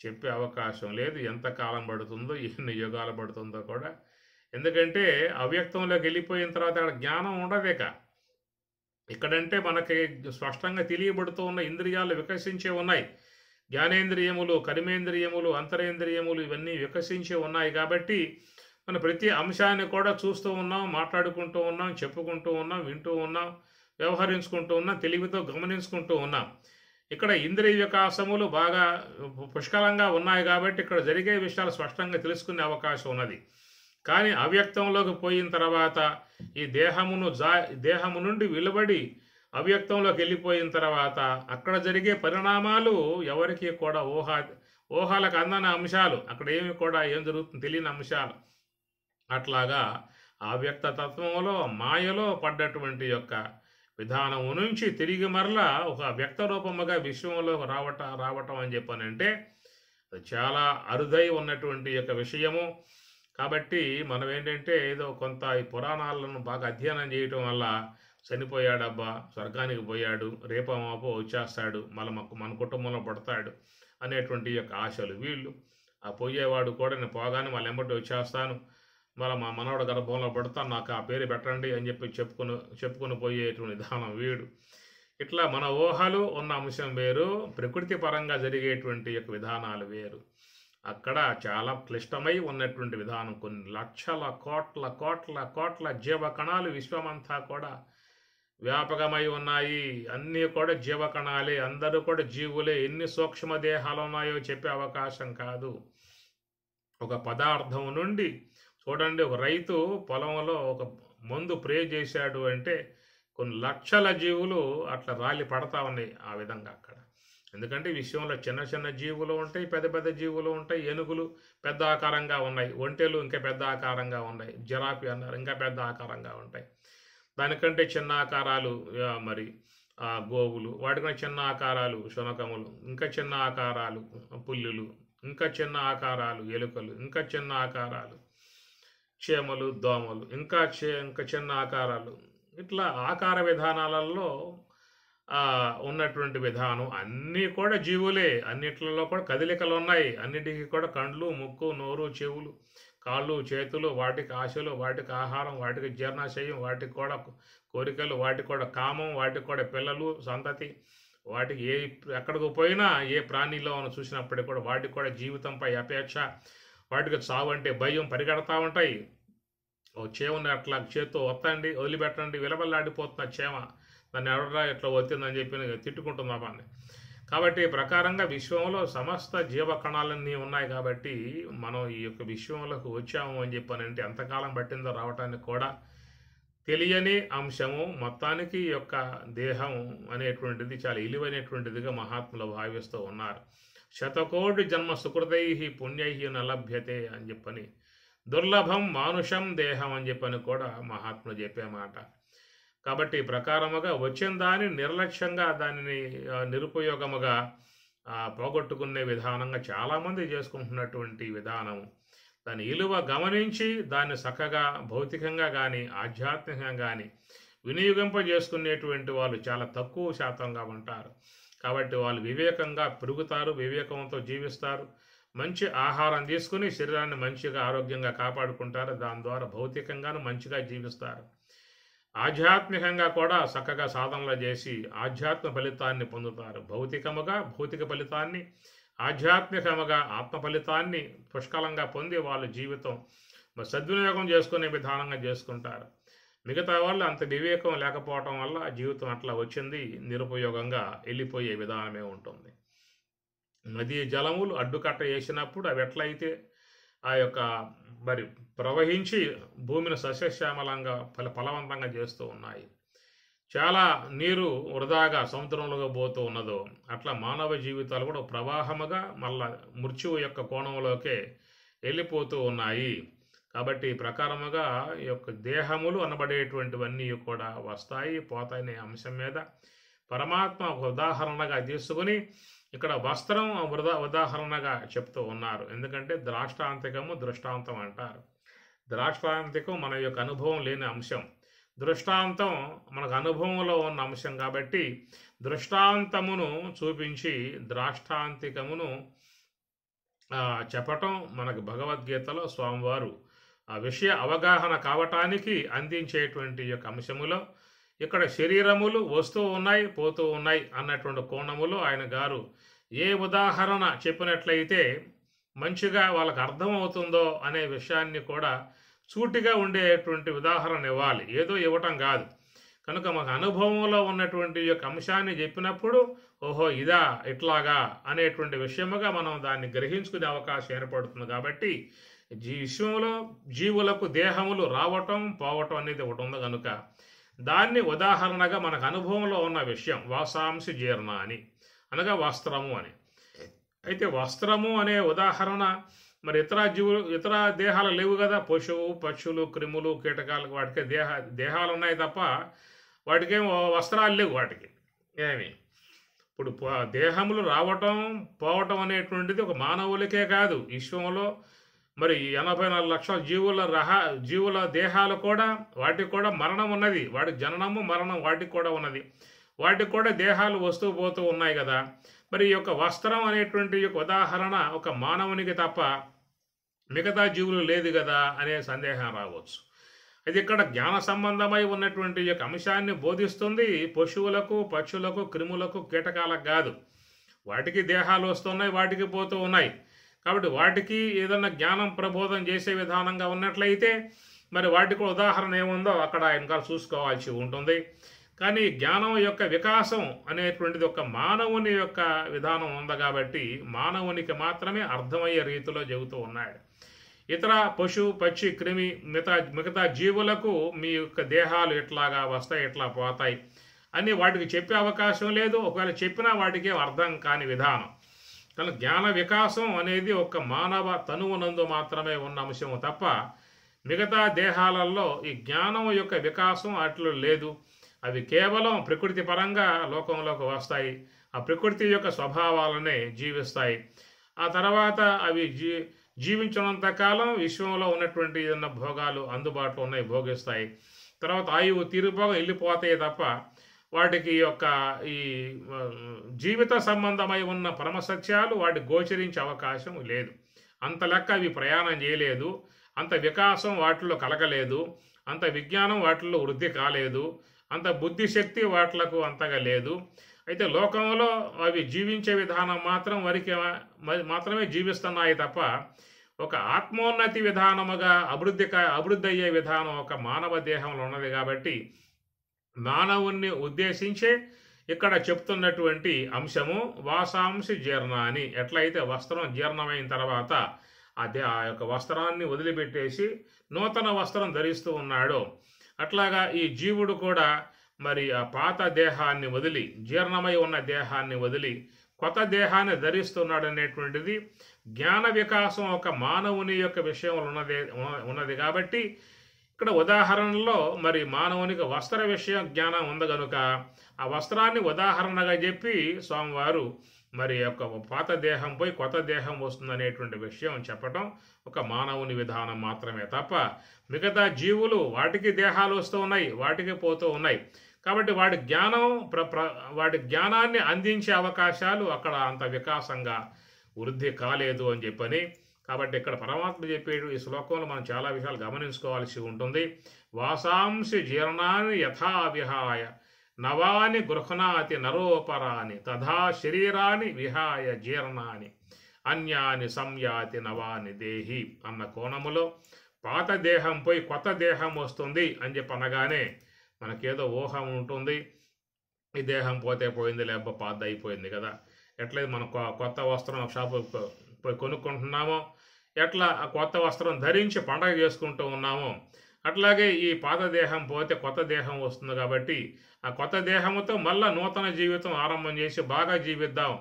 చెప్పే అవకాశం లేదు. ఎంతకాలం పడుతుందో, ఎన్ని యుగాలు పడుతుందో కూడా. ఎందుకంటే అవ్యక్తంలోకి వెళ్ళిపోయిన తర్వాత అక్కడ జ్ఞానం ఉండదేక. ఇక్కడంటే మనకి స్పష్టంగా తెలియబడుతూ ఉన్న ఇంద్రియాలు వికసించే ఉన్నాయి. జ్ఞానేంద్రియములు, కర్మేంద్రియములు, అంతరేంద్రియములు ఇవన్నీ వికసించి ఉన్నాయి. కాబట్టి మన ప్రతి అంశాన్ని కూడా చూస్తూ ఉన్నాం, మాట్లాడుకుంటూ ఉన్నాం, చెప్పుకుంటూ ఉన్నాం, వింటూ ఉన్నాం, వ్యవహరించుకుంటూ ఉన్నాం, తెలివితో గమనించుకుంటూ ఉన్నాం. ఇక్కడ ఇంద్రియ వికాసములు బాగా పుష్కలంగా ఉన్నాయి. కాబట్టి ఇక్కడ జరిగే విషయాలు స్పష్టంగా తెలుసుకునే అవకాశం ఉన్నది. కానీ అవ్యక్తంలోకి పోయిన తర్వాత ఈ దేహము నుండి వెలువడి అవ్యక్తంలోకి వెళ్ళిపోయిన తర్వాత అక్కడ జరిగే పరిణామాలు ఎవరికి కూడా ఊహలకు అందని అంశాలు, అక్కడ ఏమి కూడా ఏం జరుగుతుంది తెలియని అంశాలు. అట్లాగా అవ్యక్త తత్వంలో మాయలో పడ్డటువంటి యొక్క విధానము నుంచి తిరిగి మరలా ఒక వ్యక్త రూపముగా విశ్వంలో రావటం అని చెప్పానంటే అది చాలా అరుదై ఉన్నటువంటి యొక్క విషయము. కాబట్టి మనం ఏంటంటే ఏదో కొంత ఈ పురాణాలను బాగా అధ్యయనం చేయటం వల్ల చనిపోయాడబ్బా, స్వర్గానికి పోయాడు, రేపమాపో వచ్చేస్తాడు, మళ్ళీ మన కుటుంబంలో పడతాడు అనేటువంటి యొక్క ఆశలు వీళ్ళు. ఆ పోయేవాడు కూడా నేను పోగానే మళ్ళీ ఎంబటి వచ్చేస్తాను, మళ్ళీ మా మనవడ గర్భంలో పడతాను, నాకు ఆ పేరు పెట్టండి అని చెప్పి చెప్పుకొని పోయేటువంటి విధానం వీడు. ఇట్లా మన ఊహలు ఉన్న అంశం వేరు, ప్రకృతి పరంగా జరిగేటువంటి యొక్క విధానాలు వేరు. అక్కడ చాలా క్లిష్టమై ఉన్నటువంటి విధానం. కొన్ని లక్షల కోట్ల కోట్ల కోట్ల జీవకణాలు విశ్వమంతా కూడా వ్యాపకమై ఉన్నాయి. అన్నీ కూడా జీవకణాలే, అందరూ కూడా జీవులే. ఎన్ని సూక్ష్మ దేహాలు ఉన్నాయో చెప్పే అవకాశం కాదు. ఒక పదార్థం నుండి చూడండి, ఒక రైతు పొలంలో ఒక మందు స్ప్రే చేశాడు అంటే కొన్ని లక్షల జీవులు అట్లా రాలి పడతా ఉన్నాయి ఆ విధంగా అక్కడ. ఎందుకంటే విశ్వంలో చిన్న చిన్న జీవులు ఉంటాయి, పెద్ద పెద్ద జీవులు ఉంటాయి. ఏనుగులు పెద్ద ఆకారంగా ఉన్నాయి, ఒంటెలు ఇంకా పెద్ద ఆకారంగా ఉన్నాయి, జిరాఫీ అన్నారు ఇంకా పెద్ద ఆకారంగా ఉంటాయి. దానికంటే చిన్న ఆకారాలు మరి గోవులు, వాటికన్నా చిన్న ఆకారాలు శునకములు, ఇంకా చిన్న ఆకారాలు పుల్లులు, ఇంకా చిన్న ఆకారాలు ఎలుకలు, ఇంకా చిన్న ఆకారాలు చీమలు, దోమలు, ఇంకా చిన్న ఆకారాలు. ఇట్లా ఆకార విధానాలలో ఉన్నటువంటి విధానం అన్నీ కూడా జీవులే. అన్నిట్లలో కూడా కదలికలు ఉన్నాయి. అన్నిటికీ కూడా కండ్లు, ముక్కు, నోరు, చెవులు, కాళ్ళు, చేతులు, వాటికి ఆశలు, వాటికి ఆహారం, వాటికి జీర్ణాశయం, వాటికి కూడా కోరికలు, వాటికి కూడా కామం, వాటికి కూడా పిల్లలు, సంతతి, వాటికి ఎక్కడికి పోయినా ఏ ప్రాణిలో చూసినప్పటికీ కూడా వాటికి కూడా జీవితంపై అపేక్ష, వాటికి చావు అంటే భయం పరిగెడతా ఉంటాయి. ఓ చేమని అట్లా చేత్తో ఒత్తండి, వదిలిపెట్టండి, విలవల్లాడిపోతున్న చేమ, దాన్ని ఎవడరా ఇట్లా ఒత్తిందని చెప్పి తిట్టుకుంటున్నామని. కాబట్టి ప్రకారంగా విశ్వంలో సమస్త జీవకణాలన్నీ ఉన్నాయి. కాబట్టి మనం ఈ యొక్క విశ్వంలోకి వచ్చాము అని చెప్పానంటే ఎంతకాలం పట్టిందో రావటానికి కూడా తెలియని అంశము. మొత్తానికి ఈ యొక్క దేహం అనేటువంటిది చాలా ఇలివైనటువంటిదిగా మహాత్ములు భావిస్తూ ఉన్నారు. శతకోటి జన్మ సుకృతై పుణ్యై నలభ్యతే అని చెప్పని, దుర్లభం మానుషం దేహం అని చెప్పని కూడా మహాత్ములు చెప్పే మాట. కాబట్టి ప్రకారముగా వచ్చిన దాన్ని నిర్లక్ష్యంగా దానిని నిరుపయోగముగా పోగొట్టుకునే విధానంగా చాలామంది చేసుకుంటున్నటువంటి విధానం, దాని విలువ గమనించి దాన్ని చక్కగా భౌతికంగా కానీ ఆధ్యాత్మికంగా కానీ వినియోగింపజేసుకునేటువంటి వాళ్ళు చాలా తక్కువ శాతంగా ఉంటారు. కాబట్టి వాళ్ళు వివేకంగా పెరుగుతారు, వివేకంతో జీవిస్తారు, మంచి ఆహారం తీసుకుని శరీరాన్ని మంచిగా ఆరోగ్యంగా కాపాడుకుంటారు. దాని ద్వారా భౌతికంగాను మంచిగా జీవిస్తారు. ఆధ్యాత్మికంగా కూడా చక్కగా సాధనలు చేసి ఆధ్యాత్మిక ఫలితాన్ని పొందుతారు. భౌతికముగా భౌతిక ఫలితాన్ని, ఆధ్యాత్మికముగా ఆత్మ ఫలితాన్ని పుష్కలంగా పొంది వాళ్ళ జీవితం సద్వినియోగం చేసుకునే విధానంగా చేసుకుంటారు. మిగతా వాళ్ళు అంత వివేకం లేకపోవటం వల్ల జీవితం అట్లా వచ్చింది, నిరుపయోగంగా వెళ్ళిపోయే విధానమే ఉంటుంది. నదీ జలములు అడ్డుకట్ట వేసినప్పుడు అవి ఎట్లయితే ఆ యొక్క మరి ప్రవహించి భూమిని సస్యశ్యామలంగా ఫలవంతంగా చేస్తూ ఉన్నాయి, చాలా నీరు వృధాగా సముద్రంలోకి పోతూ ఉన్నదో అట్లా మానవ జీవితాలు కూడా ప్రవాహముగా మళ్ళా మృత్యువు యొక్క కోణంలోకే వెళ్ళిపోతూ ఉన్నాయి. కాబట్టి ప్రకారముగా ఈ యొక్క దేహములు అనబడేటువంటివన్నీ కూడా వస్తాయి పోతాయనే అంశం మీద పరమాత్మ ఒక ఉదాహరణగా తీసుకుని ఇక్కడ వస్త్రం ఉదాహరణగా చెప్తూ ఉన్నారు. ఎందుకంటే ద్రాష్టాంతికము దృష్టాంతం అంటారు. ద్రాష్టాంతికం మన యొక్క అనుభవం లేని అంశం, దృష్టాంతం మనకు అనుభవంలో ఉన్న అంశం. కాబట్టి దృష్టాంతమును చూపించి ద్రాష్టాంతికమును చెప్పటం మనకు భగవద్గీతలో స్వామివారు ఆ విషయ అవగాహన కావటానికి అందించేటువంటి యొక్క అంశములో ఇక్కడ శరీరములు వస్తూ ఉన్నాయి పోతూ ఉన్నాయి అన్నటువంటి కోణములో ఆయన గారు ఏ ఉదాహరణ చెప్పినట్లయితే మంచిగా వాళ్ళకు అర్థమవుతుందో అనే విషయాన్ని కూడా సూటిగా ఉండేటువంటి ఉదాహరణ ఇవ్వాలి, ఏదో ఇవ్వటం కాదు. కనుక మాకు అనుభవంలో ఉన్నటువంటి యొక్క అంశాన్ని చెప్పినప్పుడు ఓహో ఇదా ఇట్లాగా అనేటువంటి విషయముగా మనం దాన్ని గ్రహించుకునే అవకాశం ఏర్పడుతుంది. కాబట్టి విశ్వంలో జీవులకు దేహములు రావటం పోవటం అనేది ఒకటి ఉంది కనుక దాన్ని ఉదాహరణగా మనకు అనుభవంలో ఉన్న విషయం వాసాంశి జీర్ణ అని అనగా వస్త్రము అని. అయితే వస్త్రము అనే ఉదాహరణ మరి ఇతర దేహాలు లేవు కదా, పశువు పక్షులు క్రిములు కీటకాలు వాటికి దేహాలు ఉన్నాయి తప్ప వాటికేం వస్త్రాలు లేవు. వాటికి ఏమి ఇప్పుడు దేహములు రావటం పోవటం అనేటువంటిది ఒక మానవులకే కాదు, విశ్వంలో మరి 84 లక్షల జీవుల దేహాలు కూడా వాటికి కూడా మరణం ఉన్నది, వాటికి జననము మరణం వాటికి కూడా ఉన్నది, వాటికి కూడా దేహాలు వస్తూ పోతూ ఉన్నాయి కదా. మరి ఈ యొక్క వస్త్రం అనేటువంటి యొక్క ఉదాహరణ ఒక మానవునికి తప్ప మిగతా జీవులు లేదు కదా అనే సందేహం రావచ్చు. అది ఇక్కడ జ్ఞాన సంబంధమై ఉన్నటువంటి యొక్క అంశాన్ని బోధిస్తుంది. పశువులకు పక్షులకు క్రిములకు కీటకాలకు కాదు, వాటికి దేహాలు వస్తున్నాయి వాటికి పోతూ ఉన్నాయి. కాబట్టి వాటికి ఏదన్నా జ్ఞానం ప్రబోధం చేసే విధానంగా ఉన్నట్లయితే మరి వాటికి ఉదాహరణ ఏముందో అక్కడ ఇంకా చూసుకోవాల్సి ఉంటుంది. కానీ జ్ఞానం యొక్క వికాసం అనేటువంటిది ఒక మానవుని యొక్క విధానం ఉంది కాబట్టి మానవునికి మాత్రమే అర్థమయ్యే రీతిలో చెబుతూ ఉన్నాడు. ఇతర పశు పక్షి క్రిమి మిగతా జీవులకు మీ యొక్క దేహాలు ఎట్లాగా వస్తాయి ఎట్లా పోతాయి అని వాటికి చెప్పే అవకాశం లేదు. ఒకవేళ చెప్పినా వాటికి అర్థం కాని విధానం. కానీ జ్ఞాన వికాసం అనేది ఒక మానవ తనువునందు మాత్రమే ఉన్న అంశము తప్ప మిగతా దేహాలలో ఈ జ్ఞానం యొక్క వికాసం అట్లు లేదు. అవి కేవలం ప్రకృతి పరంగా లోకంలోకి వస్తాయి, ఆ ప్రకృతి యొక్క స్వభావాలనే జీవిస్తాయి. ఆ తర్వాత అవి జీవించినంత కాలం విశ్వంలో ఉన్నటువంటి ఏదన్నా భోగాలు అందుబాటులో ఉన్నాయి భోగిస్తాయి. తర్వాత ఆయువు తీరిపోగా వెళ్ళిపోతాయి తప్ప వాటికి యొక్క ఈ ఆ, జీవిత సంబంధమై ఉన్న పరమసత్యాలు వాటికి గోచరించే అవకాశం లేదు. అంత లెక్క అవి ప్రయాణం చేయలేదు, అంత వికాసం వాటిలో కలగలేదు, అంత విజ్ఞానం వాటిల్లో వృద్ధి కాలేదు, అంత బుద్ధిశక్తి వాటిలకు అంతగా లేదు. అయితే లోకంలో అవి జీవించే విధానం మాత్రం మాత్రమే జీవిస్తున్నాయి తప్ప ఒక ఆత్మోన్నతి విధానముగా అభివృద్ధి అయ్యే విధానం ఒక మానవ దేహంలో ఉన్నది. కాబట్టి మానవుణ్ణి ఉద్దేశించే ఇక్కడ చెప్తున్నటువంటి అంశము వాసాంశి జీర్ణాన్ని. ఎట్లయితే వస్త్రం జీర్ణమైన తర్వాత ఆ యొక్క వస్త్రాన్ని వదిలిపెట్టేసి నూతన వస్త్రం ధరిస్తూ ఉన్నాడో అట్లాగా ఈ జీవుడు కూడా మరి ఆ పాత దేహాన్ని వదిలి, జీర్ణమై ఉన్న దేహాన్ని వదిలి కొత్త దేహాన్ని ధరిస్తున్నాడు అనేటువంటిది జ్ఞాన వికాసం ఒక మానవుని యొక్క విషయంలో ఉన్నది. కాబట్టి ఇక్కడ ఉదాహరణలో మరి మానవునికి వస్త్ర విషయం జ్ఞానం ఉంది కనుక ఆ వస్త్రాన్ని ఉదాహరణగా చెప్పి స్వామివారు మరి యొక్క పాత దేహం పోయి కొత్త దేహం వస్తుందనేటువంటి విషయం చెప్పటం ఒక మానవుని విధానం మాత్రమే తప్ప మిగతా జీవులు వాటికి దేహాలు వస్తూ ఉన్నాయి, వాటికి పోతూ ఉన్నాయి. కాబట్టి వాటి జ్ఞానాన్ని అందించే అవకాశాలు అక్కడ అంత వికాసంగా వృద్ధి కాలేదు అని చెప్పని. కాబట్టి ఇక్కడ పరమాత్మ చెప్పేడు ఈ శ్లోకంలో మనం చాలా విషయాలు గమనించుకోవాల్సి ఉంటుంది. వాసాంసి జీర్ణాన్ని యథా విహాయ నవాని గృహణాతి నరోపరాని తథా శరీరాన్ని విహాయ జీర్ణాని అన్యాని సంయాతి నవాని దేహి అన్న కోణములో పాత దేహం పోయి కొత్త దేహం వస్తుంది అని చెప్పి అనగానే మనకేదో ఊహం ఉంటుంది, ఈ దేహం పోతే పోయింది, లేకపోతే పాత అయిపోయింది కదా. ఎట్లయితే మనం కొత్త వస్త్రం షాపు పోయి కొనుక్కుంటున్నామో, ఎట్లా ఆ కొత్త వస్త్రం ధరించి పండగ చేసుకుంటూ ఉన్నామో, అట్లాగే ఈ పాత దేహం పోతే కొత్త దేహం వస్తుంది. కాబట్టి ఆ కొత్త దేహంతో మళ్ళా నూతన జీవితం ఆరంభం చేసి బాగా జీవిద్దాం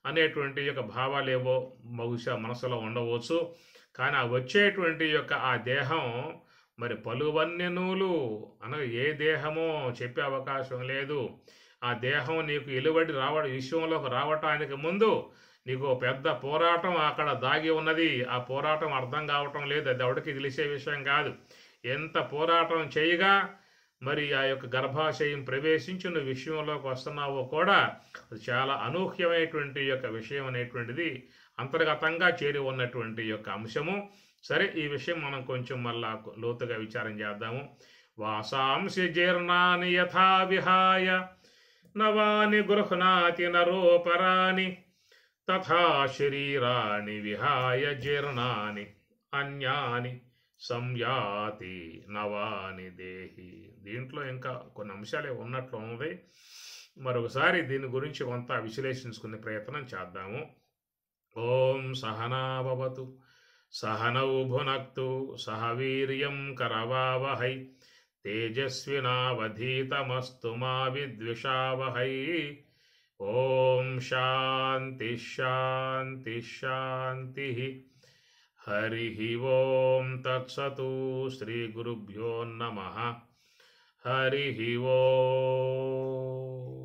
అనేటువంటి యొక్క భావాలేవో బహుశా మనసులో ఉండవచ్చు. కానీ ఆ వచ్చేటువంటి యొక్క ఆ దేహం మరి పలువన్నెనులు అనగా ఏ దేహమో చెప్పే అవకాశం లేదు. ఆ దేహం నీకు ఎలుబడి విశ్వంలోకి రావటానికి ముందు నీకు పెద్ద పోరాటం అక్కడ దాగి ఉన్నది. ఆ పోరాటం అర్థం కావటం లేదు, అది ఎవడికి తెలిసే విషయం కాదు. ఎంత పోరాటం చేయగా మరి ఆ యొక్క గర్భాశయం ప్రవేశించి నువ్వు విషయంలోకి వస్తున్నావో కూడా అది చాలా అనూహ్యమైనటువంటి యొక్క విషయం అనేటువంటిది అంతర్గతంగా చేరి ఉన్నటువంటి యొక్క అంశము. సరే, ఈ విషయం మనం కొంచెం మళ్ళా లోతుగా విచారం చేద్దాము. వాసాంసి జీర్ణాని యథా విహాయ నవాని గృహణాతి నరోపరాని తథా శరీరాని విహాయ జీర్ణాని అన్యాని సంయాతి నవాని దేహి. దీంట్లో ఇంకా కొన్ని అంశాలే ఉన్నట్లు ఉంది. మరొకసారి దీని గురించి కొంత విశ్లేషించుకునే ప్రయత్నం చేద్దాము. ఓం సహనాభవతు సహనౌ భునక్తు సహ వీర్యం కరవావహై తేజస్వినావధీతమస్తు మా విద్విషావహై. ఓం శాంతి శాంతి శాంతి. హరి ఓం తత్సతు. శ్రీ గురుభ్యో నమః. హరి ఓం.